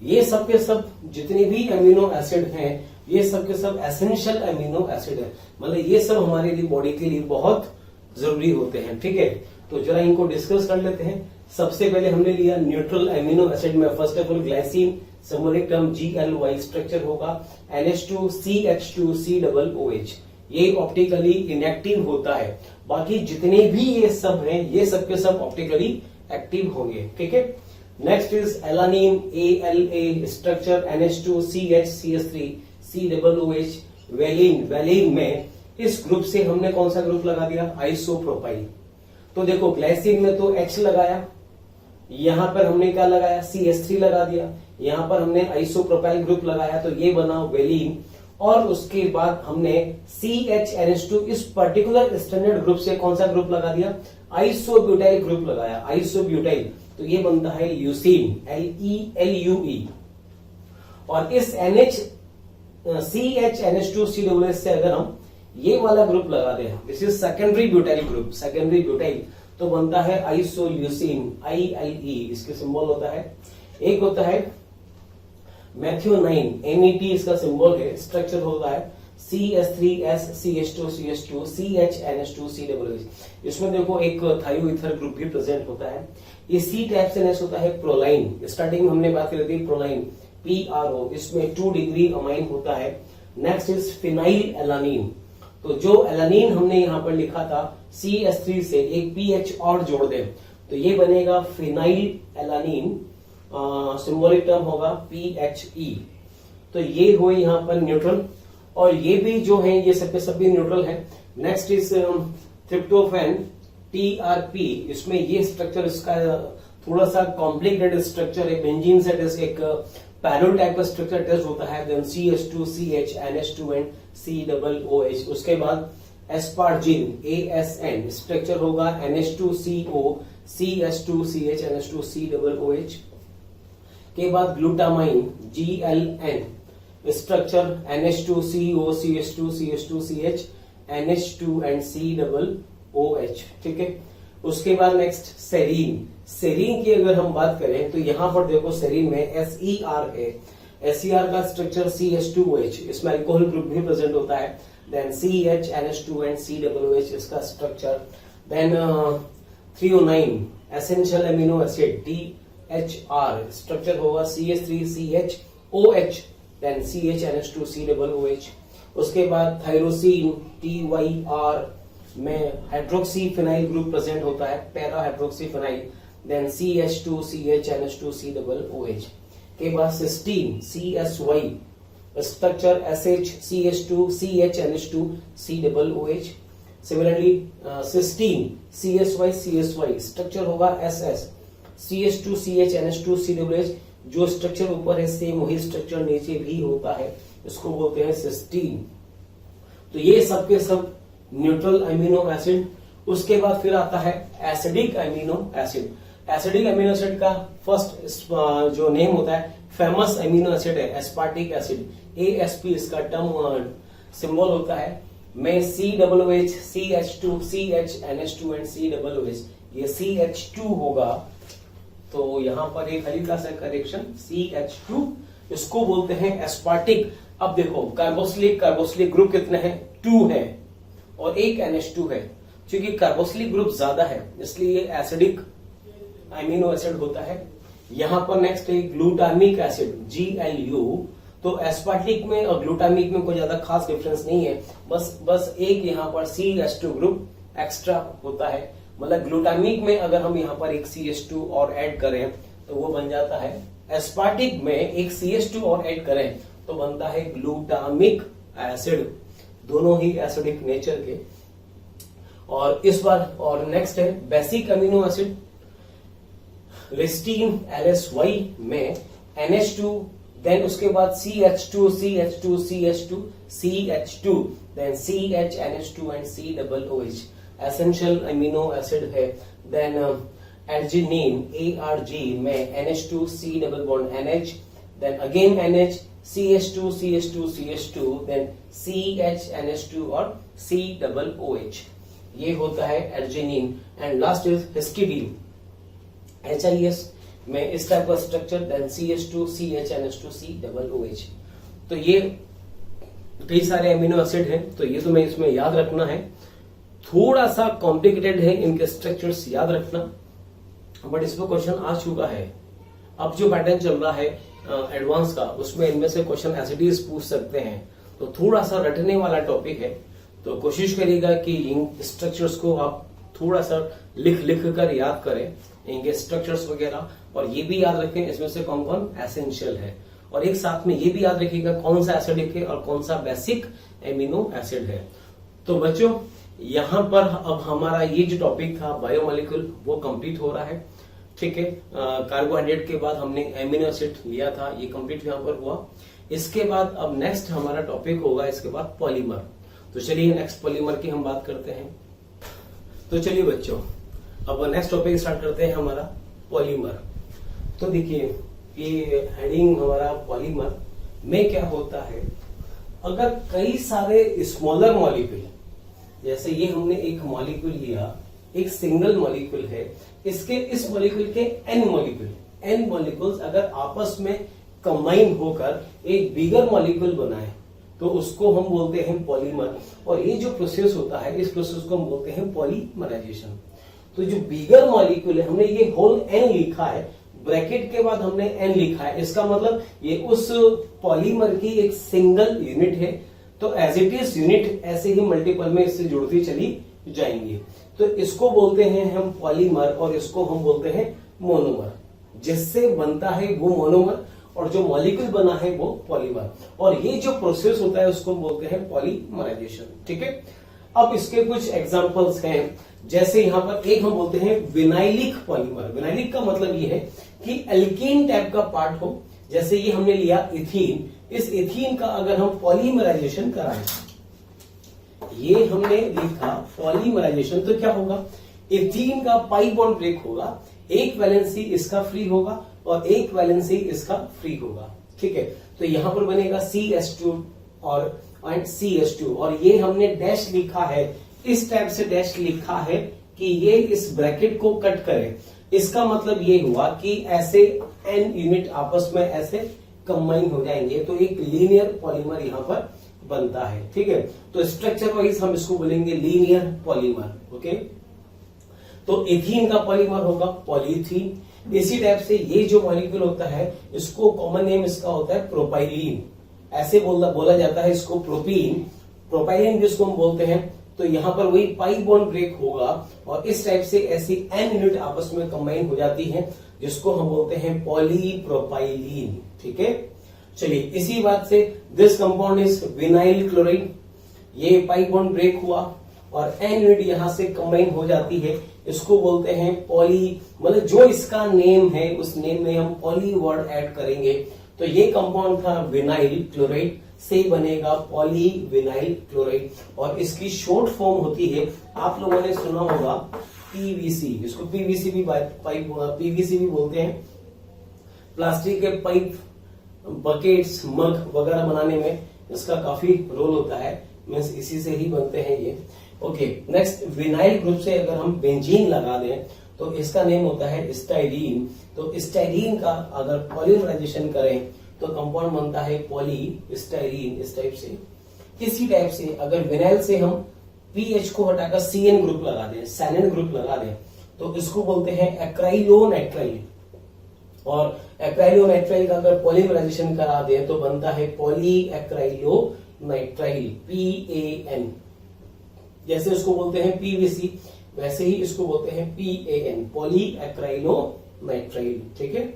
ये सब के सब जितने भी अमीनो एसिड हैं ये सब के सब एसेंशियल अमीनो एसिड है। मतलब ये सब हमारे लिए बॉडी के लिए बहुत जरूरी होते हैं। ठीक है। तो जरा इनको डिस्कस कर लेते हैं। सबसे पहले हमने लिया न्यूट्रल अमीनो एसिड में first of all glycine, symbolic term GLY, structure होगा NH2CH2COOH। ये ऑप्टिकली इनएक्टिव होता है। बाकी जितने भी ये सब हैं ये सब के सब ऑप्टिकली एक्टिव होंगे। ठीक है। Next is alanine ALA, structure NH2CH3COOH। Valine में इस ग्रुप से हमने कौन सा ग्रुप लगा दिया? आइसोप्रोपाइल। तो देखो ग्लाइसिन में तो H लगाया, यहां पर हमने क्या लगाया? CH3 लगा दिया। यहाँ पर हमने आइसोप्रोपाइल ग्रुप लगाया तो ये बना वेलिन, और उसके बाद हमने CHNH2 इस पर्टिकुलर स्टैंडर्ड ग्रुप से कौन सा ग्रुप लगा दिया, आइसोब्यूटाइल ग्रुप लगाया, आइसोब्यूटाइल, तो ये बनता है ल्यूसीन, LELUE। और इस CHNH2COO से अगर हम ये वाला ग्रुप लगा दें, this is secondary butyl group, secondary butyl, तो बनता है आइसोल्यूसीन, ILE, इसके सिंबल होता है। एक होता है मैथ्योनाइन, MET इसका सिंबल है, स्ट्रक्चर होता है CH3SCH2CH2 CHNH2COOH। इसमें देखो एक थायोईथर ग्रुप भी प्रेजेंट होता है। ये C टाइप से नेक्स्ट होता है प्रोलाइन, स्टार्टिंग में हमने बात करी थी प्रोलाइन, PRO, इसमें 2 डिग्री अमाइन होता है। नेक्स्ट इज फिनाइल एलानीन, तो जो एलानीन हमने यहाँ पर लिखा था CH3 से एक PH और जोड़ दें तो ये बनेगा फिनाइल एलानीन, सिंबॉलिक टर्म होगा PHE। तो ये हुए यहाँ पर न्यूट्रल, और ये भी जो है ये सब के सब भी न्यूट्रल है। नेक्स्ट इज ट्रिप्टोफैन, TRP, इसमें ये स्ट्रक्चर इसका थोड़ा सा कॉम्प्लिकेटेड स्ट्रक्चर है, बेंजीन से एक पैरेलल टाइप का स्ट्रक्चर टेस्ट होता है। Then CH2CH NH2 and COOH। उसके बाद एस्पार्जिन, ASN, स्ट्रक्चर होगा NH2CO CH2CH NH2COOH। के बाद glutamine, GLN, structure NH2CO CH2 CH2CH NH2 and COOH, ठीक है। उसके बाद नेक्स्ट सेरीन, सेरीन की अगर हम बात करें तो यहां पर देखो सेरीन में SER है, SER का स्ट्रक्चर CH2OH, इसमें अल्कोहल ग्रुप भी प्रेजेंट होता है। Then CH NH2 and COOH इसका structure. Then 309 essential amino acid, THR, structure होगा CH3CHOH then CH NH2 COOH। उसके बाद थायरोसिन, TYR में हाइड्रोक्सी फिनाइल ग्रुप प्रेजेंट होता है, para hydroxy phenyl, then CH2 CH NH2 COOH। के बाद cysteine, CSY, structure SH CH2 CH NH2 COOH। Similarly cystine, CSY, structure होगा SS CH2 CH NH2 COOH, जो structure ऊपर है same वही structure नीचे भी होता है, इसको बोलते हैं सिस्टीन। तो ये सब के सब न्यूट्रल अमीनो एसिड। उसके बाद फिर आता है acidic amino acid. Acidic amino acid का फर्स्ट जो नेम होता है, फेमस अमीनो एसिड है एस्पार्टिक एसिड, ASP इसका टर्म सिंबल होता है। में COOH, CH2, CH NH2 and COOH, ये CH2 होगा, तो यहां पर एक हल्का सा करेक्शन, CH2, इसको बोलते हैं एस्पार्टिक। अब देखो कार्बोक्सिलिक ग्रुप कितने हैं, 2 है, और एक NH2 है। क्योंकि कार्बोक्सिलिक ग्रुप ज्यादा है इसलिए एसिडिक अमीनो एसिड होता है। यहां पर नेक्स्ट है ग्लूटामिक एसिड, GLU। तो एस्पार्टिक में और ग्लूटामिक में कोई ज्यादा खास डिफरेंस नहीं है, बस एक यहाँ पर CH2 ग्रुप एक्स्ट्रा होता है। मतलब ग्लूटामिक में अगर हम यहाँ पर एक CH2 और ऐड करें तो वो बन जाता है, एस्पार्टिक में एक CH2 और ऐड करें तो बनता है ग्लूटामिक एसिड, दोनों ही एसिडिक नेचर के। और इस बार और नेक्स्ट है basic amino acid, lysine LSY में NH2, देन उसके बाद CH2 then CH NH2 and COOH, essential amino acid है। देन एर्जिनिन, ARG में NH2 C double bond NH, then again NH, CH2 then CH NH2 और COOH, ये होता है arginine. And last is histidine, HIS में इस type का structure, then CH2 CH NH2 COOH। तो ये कई सारे अमीनो एसिड हैं, तो ये तुम्हें इसमें याद रखना है। थोड़ा सा कॉम्प्लिकेटेड है इनके स्ट्रक्चर्स याद रखना, बट इसमें क्वेश्चन आ चुका है। अब जो पैटर्न चल रहा है एडवांस का, उसमें इनमें से क्वेश्चन एसिडीज पूछ सकते हैं, तो थोड़ा सा रटने वाला टॉपिक है। तो कोशिश करिएगा कि इन स्ट्रक्चर्स को आप थोड़ा सा लिख कर याद करें, इनके स्ट्रक्चर्स वगैरह, और ये भी याद रखें इसमें से कौन कौन एसेंशियल है, और एक साथ में ये भी याद रखिएगा कौन सा एसिडिक है और कौन सा बेसिक एमिनो एसिड है। तो बच्चों यहाँ पर अब हमारा ये जो टॉपिक था बायोमोलिक्यूल वो कंप्लीट हो रहा है। ठीक है। कार्बोहाइड्रेट के बाद हमने एमिनो एसिड लिया था, ये कंप्लीट यहाँ पर हुआ। इसके बाद अब नेक्स्ट हमारा टॉपिक होगा इसके बाद पॉलीमर। तो चलिए नेक्स्ट पॉलीमर की हम बात करते हैं। तो चलिए बच्चों अब नेक्स्ट टॉपिक स्टार्ट करते हैं हमारा पॉलीमर। तो देखिए ये हेडिंग हमारा पॉलीमर में क्या होता है, अगर कई सारे स्मॉलर मॉलिक्यूल, जैसे ये हमने एक मॉलिक्यूल लिया, एक सिंगल मॉलिक्यूल है, इसके इस मॉलिक्यूल के एन मॉलिक्यूल्स अगर आपस में कंबाइन होकर एक बिगर मॉलिक्यूल बनाए तो उसको हम बोलते हैं पॉलीमर। और ये जो प्रोसेस होता है इस प्रोसेस को हम बोलते हैं पॉलीमराइजेशन। तो जो बिगर मॉलिक्यूल है, हमने ये होल एन लिखा है, ब्रैकेट के बाद हमने एन लिखा है, इसका मतलब ये उस पॉलीमर की एक सिंगल यूनिट है। तो एज इट इज यूनिट ऐसे ही मल्टीपल में इससे जुड़ती चली जाएंगी। तो इसको बोलते हैं हम पॉलीमर और इसको हम बोलते हैं मोनोमर। जिससे बनता है वो मोनोमर और जो मॉलिक्यूल बना है वो पॉलीमर। और ये जो प्रोसेस होता है उसको बोलते हैं पॉलीमराइजेशन। ठीक है। अब इसके कुछ एग्जांपल्स हैं, जैसे यहां पर एक हम बोलते हैं विनाइलिक पॉलीमर। विनाइलिक का मतलब ये है कि एल्कीन टाइप का पार्ट हो, जैसे ये हमने लिया इथीन, इस इथीन का अगर हम पॉलीमराइजेशन कराएं, ये हमने लिखा पॉलीमराइजेशन, तो क्या होगा, इथीन का पाई बॉन्ड ब्रेक होगा, एक वैलेंसी इसका फ्री होगा और एक वैलेंसी इसका फ्री होगा। ठीक है। तो यहां पर बनेगा CH2 और CH2 और ये हमने डैश लिखा है, इस टाइप से डैश लिखा है कि ये इस ब्रैकेट को कट करे। इसका मतलब ये हुआ कि ऐसे n यूनिट आपस में ऐसे कंबाइन हो जाएंगे तो एक लीनियर पॉलीमर यहां पर बनता है। ठीक है। तो स्ट्रक्चर वाइज हम इसको बोलेंगे लीनियर पॉलीमर। ओके। तो इथीन का पॉलीमर होगा पॉलीथीन। इसी टाइप से ये जो मॉलिक्यूल होता है इसको कॉमन नेम इसका होता है प्रोपाइलीन, ऐसे बोला जाता है इसको प्रोपीन, प्रोपाइलीन जिसको हम बोलते हैं। तो यहां पर वही पाई बॉन्ड ब्रेक होगा और इस टाइप से ऐसी एन यूनिट आपस में कंबाइन हो जाती है जिसको हम बोलते हैं पॉलीप्रोपाइलीन। ठीक है। चलिए इसी बात से this compound is vinyl chloride, ये पाई बॉन्ड ब्रेक हुआ और एन यूनिट यहां से कंबाइन हो जाती है, इसको बोलते हैं पॉली, मतलब जो इसका नेम है उस नेम में हम पॉली वर्ड ऐड करेंगे। तो ये कंपाउंड था विनाइल क्लोराइड, से बनेगा पॉली विनाइल क्लोराइड और इसकी शॉर्ट फॉर्म होती है, आप लोगों ने सुना होगा पीवीसी, इसको पीवीसी भी पीवीसी भी बोलते हैं। प्लास्टिक के पाइप, बकेट्स, मग वगैरह बनाने में इसका काफी रोल होता है, मीन्स इसी से ही बनते हैं ये। ओके। नेक्स्ट विनाइल ग्रुप से अगर हम बेंजीन लगा दें तो इसका नेम होता है स्टाइरीन। तो स्टाइरीन का अगर पॉलीमराइजेशन करें तो कंपाउंड बनता है पॉलीस्टाइरीन, इस टाइप से। इसी टाइप से अगर विनाइल से हम पीएच को हटाकर CN ग्रुप लगा दें, सैलिन ग्रुप लगा दें, तो इसको बोलते हैं एक्राइलोनाइट्राइल। और एक्राइलोनाइट्राइल का अगर पॉलीमराइजेशन करा दें तो बनता है पॉली एक्राइलोनाइट्राइल, PAN। जैसे उसको बोलते हैं PVC वैसे ही इसको बोलते हैं PAN, पॉली एक्राइलोनाइट्राइल। ठीक है।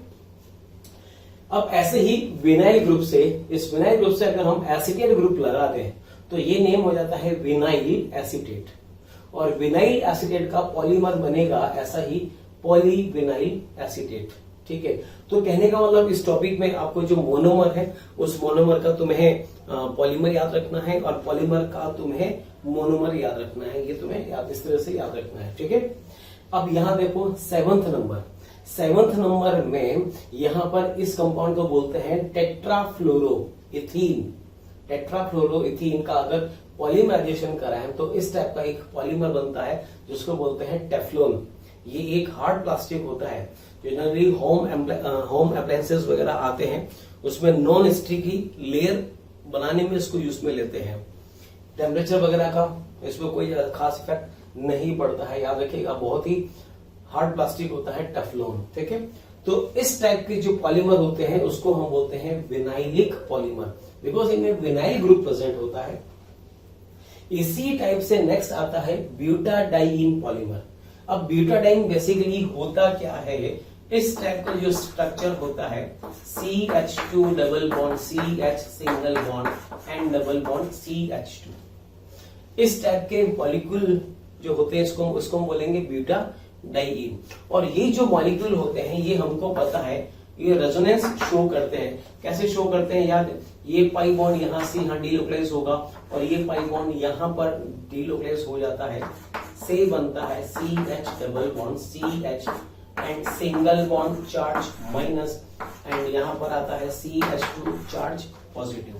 अब ऐसे ही विनाइल ग्रुप से, इस विनाइल ग्रुप से अगर हम एसिटेट ग्रुप लगा दें तो ये नेम हो जाता है विनाइल एसिटेट और विनाइल एसिटेट का पॉलीमर बनेगा ऐसा ही पॉलीविनाइल एसिटेट। ठीक है। तो कहने का मतलब इस टॉपिक में आपको जो मोनोमर है उस मोनोमर का तुम्हें पॉलीमर याद रखना है और पॉलीमर का तुम्हें मोनोमर याद रखना है, ये तुम्हें इस तरह से याद रखना है। ठीक है। अब यहां देखो सेवंथ नंबर में यहां पर इस कंपाउंड को बोलते हैं टेट्राफ्लोरोइथीन। टेट्राफ्लोरोइथीन का अगर पॉलीमराइजेशन कराएं तो इस टाइप का एक पॉलीमर बनता है जिसको बोलते हैं टेफ्लॉन। ये एक हार्ड प्लास्टिक होता है, जनरली होम अप्लायंसेस वगैरह आते हैं उसमें नॉन स्टिकी लेयर बनाने में इसको यूज में लेते हैं। टेम्परेचर वगैरह का इसमें कोई खास इफेक्ट नहीं पड़ता है, याद रखिएगा, बहुत ही हार्ड प्लास्टिक होता है टेफ्लॉन। ठीक है। तो इस टाइप के जो पॉलीमर होते हैं उसको हम बोलते हैं विनाइलिक पॉलीमर, बिकॉज इनमें विनाइल ग्रुप प्रेजेंट होता है। इसी टाइप से नेक्स्ट आता है ब्यूटाडाइइन पॉलीमर। अब ब्यूटाडाइन बेसिकली होता क्या है, इस टाइप का जो स्ट्रक्चर होता है CH2 double bond CH single bond and double bond CH2, इस टाइप के मॉलिक्यूल जो होते हैं इसको हम बोलेंगे डाइईन। और ये जो मॉलिक्यूल होते हैं ये हमको पता है ये रेजोनेंस शो करते हैं। कैसे शो करते हैं याद, ये पाई बॉन्ड यहां से यहां डीलोकलाइज होगा और ये पाई बॉन्ड यहां पर डीलोकलाइज हो जाता है, से बनता है CH double bond CH and single bond charge minus, and यहां पर आता है CH2 चार्ज पॉजिटिव।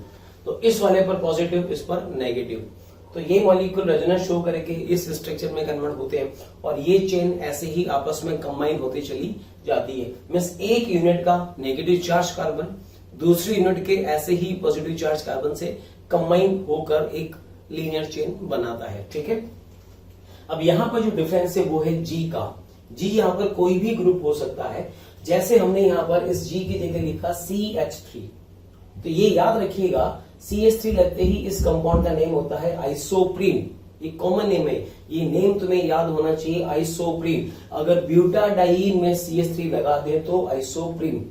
तो इस वाले पर पॉजिटिव, इस पर नेगेटिव। तो ये मॉलिक्यूल रेजोनेंस शो करके इस स्ट्रक्चर में कन्वर्ट होते हैं और ये चेन ऐसे ही आपस में कंबाइन होती चली जाती है। मींस एक यूनिट का नेगेटिव चार्ज कार्बन दूसरी यूनिट के ऐसे ही पॉजिटिव चार्ज कार्बन से कंबाइन होकर एक लीनियर चेन बनाता है। ठीक है, अब यहां पर जो डिफरेंस है वो है जी का। जी यहां पर कोई भी ग्रुप हो सकता है, जैसे हमने यहां पर इस जी की जगह लिखा CH3, तो ये याद रखिएगा CH3 लगते ही इस कंपाउंड का नेम होता है आइसोप्रीन। ये कॉमन नेम है, ये नेम तुम्हें याद होना चाहिए, आइसोप्रीन। अगर ब्यूटाडाइन में CH3 लगा दे तो आइसोप्रीन।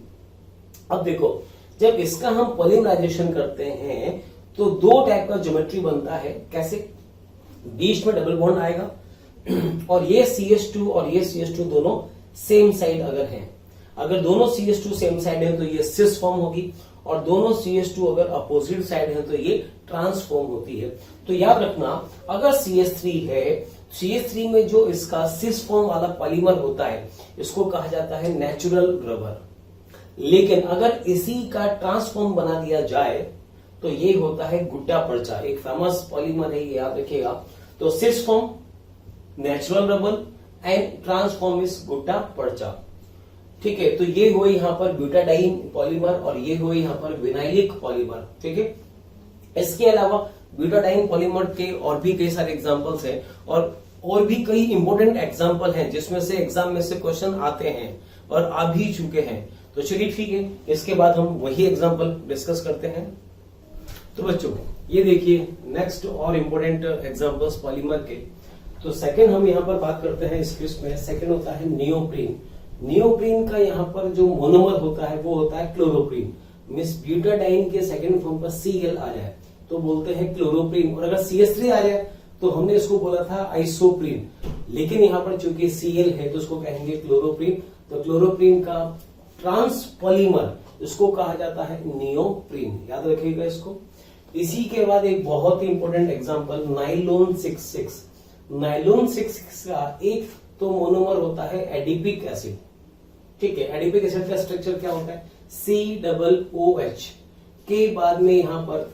अब देखो, जब इसका हम पॉलीमराइजेशन करते हैं तो दो टाइप का ज्योमेट्री बनता है। कैसे, बीच में डबल बॉन्ड आएगा और ये CH2 और ये CH2 दोनों सेम साइड अगर हैं, अगर दोनों CH2 सेम साइड है तो ये सिस फॉर्म होगी, और दोनों CH2 अगर अपोजिट साइड है तो ये ट्रांसफॉर्म होती है। तो याद रखना, अगर CH3 है, CH3 में जो इसका सिस फॉर्म वाला पॉलीमर होता है इसको कहा जाता है नेचुरल रबर। लेकिन अगर इसी का ट्रांसफॉर्म बना दिया जाए तो ये होता है गुड्डा पर्चा, एक फेमस पॉलीमर है, ये याद रखिएगा। तो cis form natural rubber and trans form is gutta percha. ठीक है, तो ये हुए यहां पर ब्यूटाडाइन पॉलीमर और ये हुए यहां पर विनाइलिक पॉलीमर। ठीक है, इसके अलावा ब्यूटाडाइन पॉलीमर के और भी कई सारे एग्जांपल्स हैं और भी कई इंपॉर्टेंट एग्जांपल हैं जिसमें से एग्जाम में से क्वेश्चन आते हैं और आ भी चुके हैं। तो चलिए ठीक है, इसके बाद हम वही एग्जांपल डिस्कस करते हैं। तो बच्चों ये देखिए नेक्स्ट और इम्पोर्टेंट एग्जांपल्स पॉलीमर के। तो सेकंड हम यहाँ पर बात करते हैं इस क्विज में, सेकंड होता है नियोप्रीन। नियोप्रीन का यहाँ पर जो मोनोमर होता है वो होता है क्लोरोप्रीन। मिस ब्यूटाडाइन के सेकंड फॉर्म पर Cl आ जाए तो बोलते हैं क्लोरोप्रीन, और अगर CH3 आ जाए तो हमने इसको बोला था आइसोप्रीन, लेकिन यहाँ पर चूंकि Cl है तो उसको कहेंगे क्लोरोप्रीन। तो क्लोरोप्रीन का ट्रांस पॉलीमर इसको कहा जाता है नियोप्रीन, याद रखिएगा इसको। इसी के बाद एक बहुत ही इंपॉर्टेंट एग्जांपल नाइलोन 66। नाइलोन 66 का एक तो मोनोमर होता है एडिपिक एसिड। ठीक है, एडिपिक एसिड का स्ट्रक्चर क्या होता है, COOH के बाद में यहां पर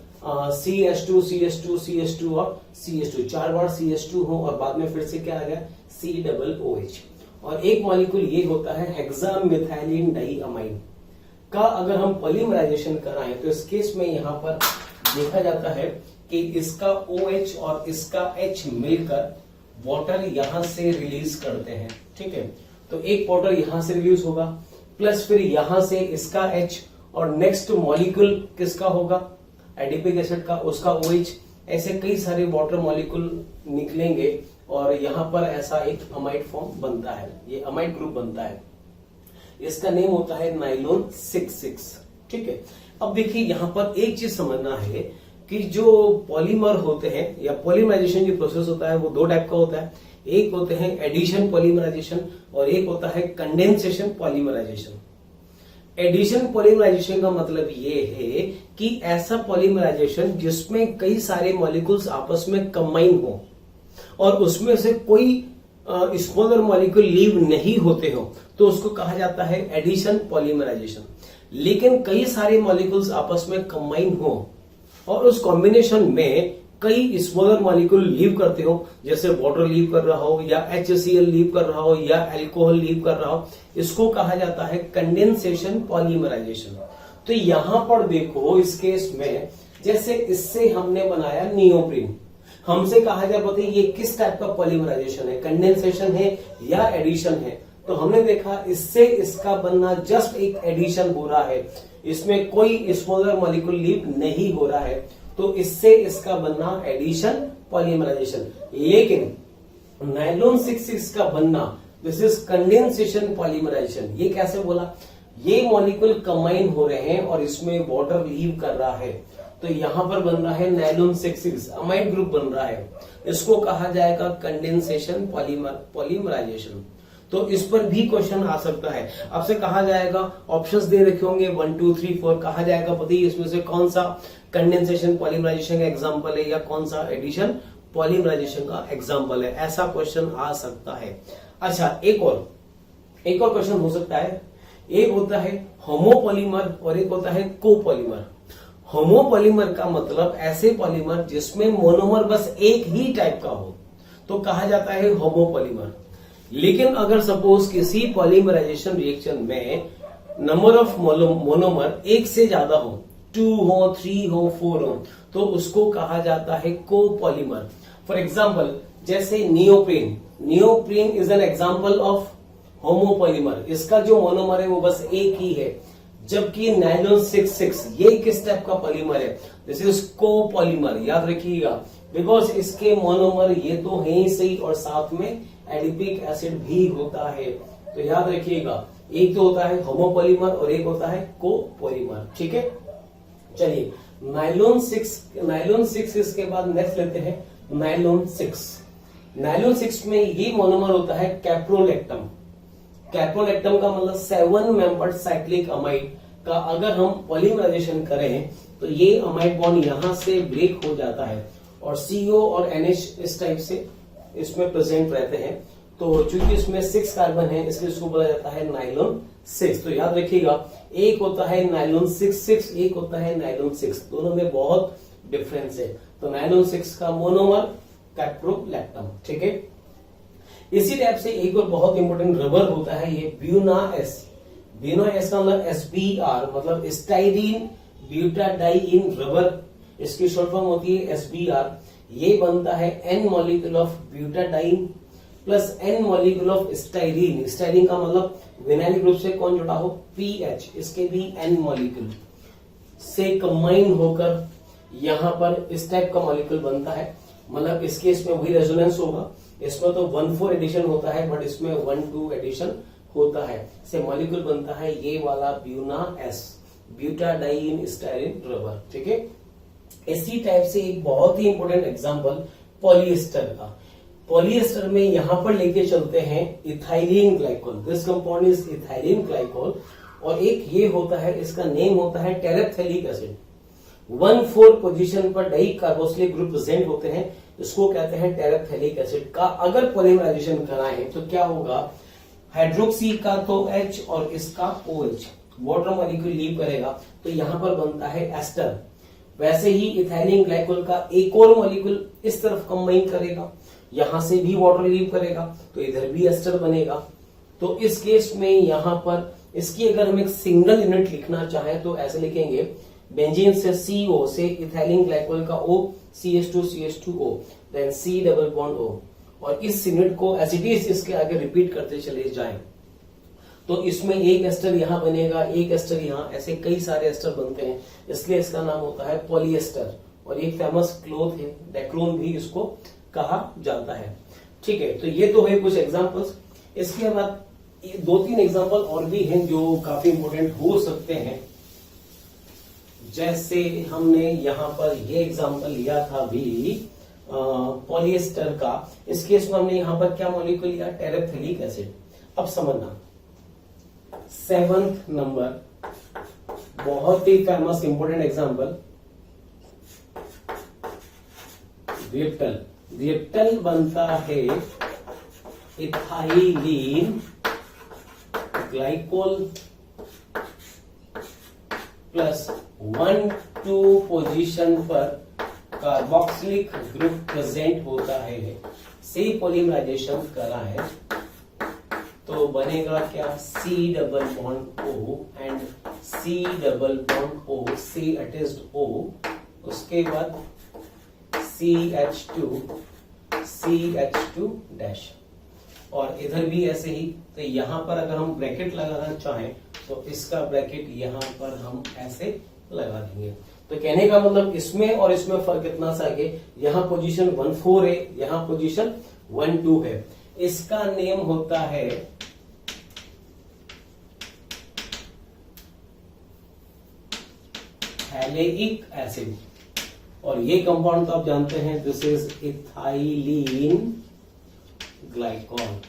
CH2 CH2 CH2 और CH2, 4 बार CH2 हो और बाद में फिर से क्या आ गया COOH। और एक मॉलिक्यूल ये होता है हेक्सामिथाइलिन डाइअमाइन का अगर हम पॉलीमराइजेशन कराएं तो इस केस में यहां पर देखा जाता है कि इसका OH और इसका H मिलकर वाटर यहां से रिलीज करते हैं। ठीक है, तो एक वाटर यहां से रिलीज होगा प्लस फिर यहां से इसका H और नेक्स्ट मॉलिक्यूल किसका होगा एडिपिक एसिड का, उसका OH। ऐसे कई सारे वाटर मॉलिक्यूल निकलेंगे और यहां पर ऐसा एक अमाइड फॉर्म बनता है, ये अमाइड ग्रुप बनता है। इसका नेम होता है नाइलोन 66। ठीक है, अब देखिए यहां पर एक चीज समझना है कि जो पॉलीमर होते हैं या पॉलीमराइजेशन जो प्रोसेस होता है वो दो टाइप का होता है। एक होते हैं एडिशन पॉलीमराइजेशन और एक होता है कंडेंसेशन पॉलीमराइजेशन। एडिशन पॉलीमराइजेशन का मतलब ये है कि ऐसा पॉलीमराइजेशन जिसमें कई सारे मॉलिक्यूल्स आपस में कंबाइन हो और उसमें से कोई स्मॉलर मॉलिक्यूल लीव नहीं होते हो तो उसको कहा जाता है एडिशन पॉलीमराइजेशन। लेकिन कई सारे मॉलिक्यूल्स आपस में कंबाइन हो और उस कॉम्बिनेशन में कई स्मॉलर मॉलिक्यूल लीव करते हो, जैसे वाटर लीव कर रहा हो या HCl लीव कर रहा हो या अल्कोहल लीव कर रहा हो, इसको कहा जाता है कंडेंसेशन पॉलीमराइजेशन। तो यहां पर देखो इस केस में जैसे इससे हमने बनाया नियोप्रीन, हमसे कहा जा पाता है ये किस टाइप का पॉलीमराइजेशन है, कंडेंसेशन है या एडिशन है। तो हमने देखा इससे इसका बनना जस्ट एक एडिशन हो रहा है, इसमें कोई स्मॉलर मॉलिक्यूल लीव नहीं हो रहा है, तो इससे इसका बनना एडिशन पॉलीमराइजेशन। लेकिन नाइलोन 66 का बनना दिस इज कंडेंसेशन पॉलीमराइजेशन। ये कैसे बोला, ये मॉलिक्यूल कंबाइन हो रहे हैं और इसमें वाटर लीव कर रहा है, तो यहां पर बन रहा है नाइलोन 66 अमाइड ग्रुप बन रहा है, इसको कहा जाएगा कंडेंसेशन पॉलीमराइजेशन। तो इस पर भी क्वेश्चन आ सकता है। आपसे कहा जाएगा, ऑप्शंस दे रखे होंगे 1 2 3 4, कहा जाएगा पति इसमें से कौन सा कंडेंसेशन पॉलीमराइजेशन का एग्जांपल है या कौन सा एडिशन पॉलीमराइजेशन का एग्जांपल है, ऐसा क्वेश्चन आ सकता है। अच्छा, एक और क्वेश्चन हो सकता है, एक होता है होमोपॉलीमर और एक होता है कोपॉलीमर। होमोपॉलीमर का मतलब ऐसे पॉलीमर जिसमें मोनोमर बस एक ही टाइप का हो तो कहा जाता है होमोपॉलीमर। लेकिन अगर सपोज किसी पॉलीमराइजेशन रिएक्शन में नंबर ऑफ मोनोमर एक से ज्यादा हो, 2 हो, 3 हो, 4 हो, तो उसको कहा जाता है कोपॉलीमर। फॉर एग्जाम्पल जैसे neoprene is an example of homopolymer, इसका जो मोनोमर है वो बस एक ही है। जबकि नायलॉन 66 ये किस टाइप का पॉलीमर है, दिस इज कोपॉलीमर। याद रखिएगा, बिकॉज इसके मोनोमर ये तो है ही सही और साथ में एडिपिक एसिड भी होता है। तो याद रखिएगा, एक तो होता है होमोपॉलीमर और एक होता है कोपॉलीमर। ठीक है, चलिए नायलॉन 6 इसके बाद नेक्स्ट लेते हैं नायलॉन 6 में ये मोनोमर होता है कैप्रोलेक्टम। कैप्रोलेक्टम का मतलब 7 मेंबर्ड साइक्लिक अमाइड का अगर हम पॉलीमराइजेशन करें तो ये अमाइड बॉन्ड यहां से ब्रेक हो जाता है और CO और NH इस टाइप से इसमें प्रेजेंट रहते हैं। तो चूंकि इसमें 6 कार्बन है इसलिए इसको बोला जाता है नायलॉन 6। तो याद रखिएगा, एक होता है नायलॉन 6, एक होता है नायलॉन 6, दोनों में बहुत डिफरेंस है। तो नायलॉन 6 का मोनोमर कैप्रोलेक्टम। ठीक है, इसी टाइप से एक और बहुत इंपॉर्टेंट रबर होता है ये ब्यूना एस का मतलब SBR मतलब स्टाइरीन ब्यूटाडाइइन रबर, इसकी शॉर्ट फॉर्म होती है SBR। ये बनता है N molecule of butadiene plus N molecule of styrene. Styrene का मतलब विनाइलिक ग्रुप से कौन जुड़ा हो, PH, इसके भी N मॉलिक्यूल से कंबाइन होकर यहां पर इस टाइप का मॉलिक्यूल बनता है। मतलब इस केस में वही रेजोनेंस होगा, इसमें तो 1,4 एडिशन होता है बट इसमें 1,2 एडिशन होता है, से मॉलिक्यूल बनता है ये वाला Buena S, butadiene styrene rubber. ठीक है, इसी टाइप से एक बहुत ही इंपॉर्टेंट एग्जांपल पॉलिएस्टर का। पॉलिएस्टर में यहां पर लेके चलते हैं ethylene glycol, this compound is ethylene glycol. और एक ये होता है, इसका नेम होता है टेरेप्थेलिक एसिड। 1,4 पोजीशन पर डाई कार्बोक्सिलिक ग्रुप प्रेजेंट होते हैं, इसको कहते हैं टेरेप्थेलिक एसिड का। अगर पॉलीमराइजेशन कराएं तो क्या होगा, हाइड्रोक्सी का तो H और इसका OH, वाटर मॉलिक्यूल लीव करेगा तो यहां पर बनता है एस्टर। वैसे ही इथाइलिन ग्लाइकोल का एक और मॉलिक्यूल इस तरफ कंबाइन करेगा, यहां से भी वाटर लीव करेगा तो इधर भी एस्टर बनेगा। तो इस केस में यहां पर इसकी अगर हम एक सिंगल यूनिट लिखना चाहें तो ऐसे लिखेंगे, बेंजीन से CO से इथाइलिन ग्लाइकोल का O, CH2CH2O, then C double bond O, और इस यूनिट को एज इट इज इसके आगे रिपीट करते चले जाएं तो इसमें एक एस्टर यहां बनेगा, एक एस्टर यहां, ऐसे कई सारे एस्टर बनते हैं, इसलिए इसका नाम होता है पॉलिएस्टर। और एक फेमस क्लॉथ है डेक्रोन भी इसको कहा जाता है। ठीक है, तो ये तो है कुछ एग्जांपल्स। इसके बाद 2-3 एग्जांपल और भी हैं जो काफी इंपोर्टेंट हो सकते हैं। जैसे हमने यहाँ पर ये एग्जांपल लिया था भी पॉलिएस्टर का, इस केस में हमने यहाँ पर क्या मॉलिक्यूल लिया, टेरेप्थेलिक एसिड। अब समझना 7th नंबर, बहुत ही फेमस इंपोर्टेंट एग्जांपल, रिएप्टल बनता है इथाइलिन ग्लाइकोल प्लस 1,2 पोजीशन पर कार्बोक्सिलिक ग्रुप प्रेजेंट होता है, से पॉलीमराइजेशन करा है तो बनेगा क्या, C double bond O and C double bond O, C attached O, उसके बाद CH2 डैश, और इधर भी ऐसे ही। तो यहां पर अगर हम ब्रैकेट लगाना चाहें तो इसका ब्रैकेट यहां पर हम ऐसे लगा देंगे। तो कहने का मतलब इसमें और इसमें फर्क इतना सा है, यहां पोजीशन 1,4 है, यहां पोजीशन 1,2 है। इसका नेम होता है हैलेइक एसिड, और ये कंपाउंड तो आप जानते हैं, दिस इज इथाइलिन ग्लाइकोल।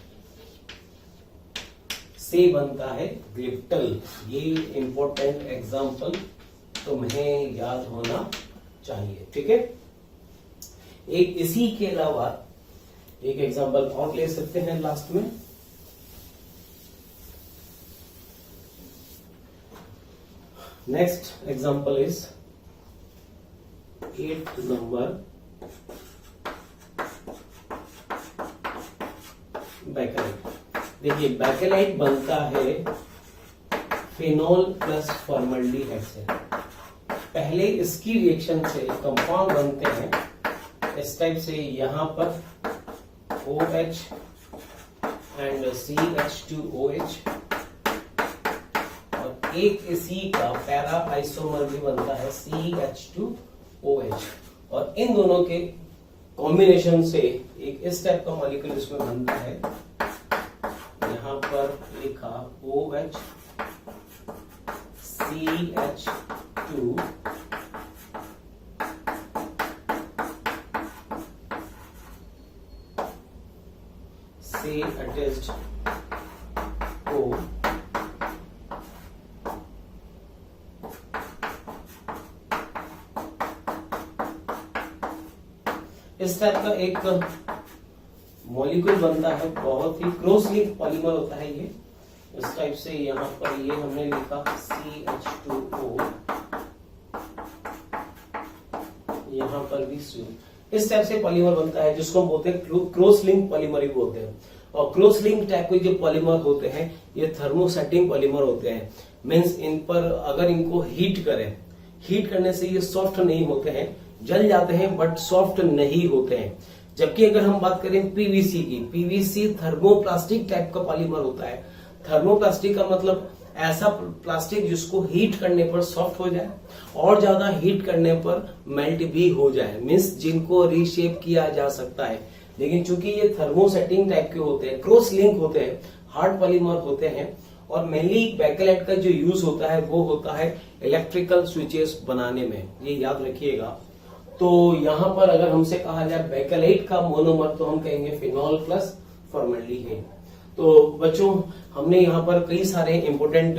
से बनता है ग्लिप्टल। ये इंपॉर्टेंट एग्जाम्पल तुम्हें याद होना चाहिए, ठीक है। एक इसी के अलावा एक एग्जाम्पल और ले सकते हैं लास्ट में। Next example is 8 number Bakelite. देखिए बैकेलाइट बनता है फिनोल प्लस फॉर्मल्डिहाइड से। पहले इसकी रिएक्शन से कंपाउंड बनते हैं इस टाइप से, यहां पर OH एंड CH2OH, और एक इसी का पैरा आइसोमर भी बनता है CH2OH, और इन दोनों के कॉम्बिनेशन से एक इस टाइप का मॉलिक्यूल इसमें बनता है। यहां पर लिखा OH CH2 से अटैच्ड O, इस टाइप का एक मॉलिक्यूल बनता है। बहुत ही क्लोजली पॉलीमर होता है ये। इस टाइप से यहां पर ये हमने लिखा CH2O, यहां पर भी इस टाइप से पॉलीमर बनता है जिसको हम बोलते हैं क्रॉस लिंक पॉलीमर ही बोलते हैं। और क्रॉस लिंक टाइप के जो पॉलीमर होते हैं ये थर्मोसेटिंग पॉलीमर होते हैं। मीन्स इन पर अगर इनको हीट करें, हीट करने से ये सॉफ्ट नहीं होते हैं, जल जाते हैं बट सॉफ्ट नहीं होते हैं। जबकि अगर हम बात करें पीवीसी की, पीवीसी थर्मोप्लास्टिक टाइप का पॉलीमर होता है। थर्मोप्लास्टिक का मतलब ऐसा प्लास्टिक जिसको हीट करने पर सॉफ्ट हो जाए और ज्यादा हीट करने पर मेल्ट भी हो जाए, मीन्स जिनको रीशेप किया जा सकता है। लेकिन चूंकि ये थर्मोसेटिंग टाइप के होते हैं, क्रॉस लिंक होते हैं, हार्ड पॉलीमर होते हैं, और मेनली बैकेलाइट का जो यूज होता है वो होता है इलेक्ट्रिकल स्विचेस बनाने में, ये याद रखिएगा। तो यहां पर अगर हमसे कहा जाए बैकेलाइट का मोनोमर तो हम कहेंगे फिनॉल प्लस फॉर्मल्डिहाइड। तो बच्चों हमने यहाँ पर कई सारे इंपोर्टेंट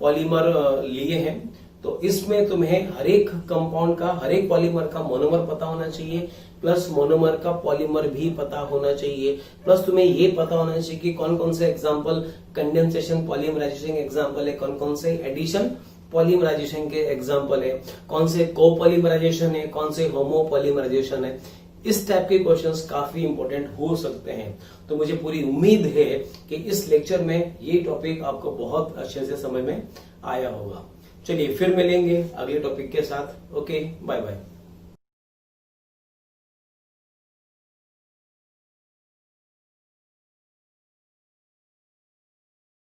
पॉलीमर लिए हैं। तो इसमें तुम्हें हर एक कंपाउंड का, हर एक पॉलीमर का मोनोमर पता होना चाहिए, प्लस मोनोमर का पॉलीमर भी पता होना चाहिए, प्लस तुम्हें ये पता होना चाहिए कि कौन कौन से एग्जाम्पल कंडेंसेशन पॉलीमराइजेशन एग्जाम्पल है, कौन कौन से एडिशन पॉलीमराइजेशन के एग्जाम्पल है, कौन से कोपॉलीमराइजेशन है, कौन से होमोपॉलीमराइजेशन है। इस टाइप के क्वेश्चंस काफी इंपॉर्टेंट हो सकते हैं। तो मुझे पूरी उम्मीद है कि इस लेक्चर में ये टॉपिक आपको बहुत अच्छे से समझ में आया होगा। चलिए फिर मिलेंगे अगले टॉपिक के साथ। Okay, bye bye.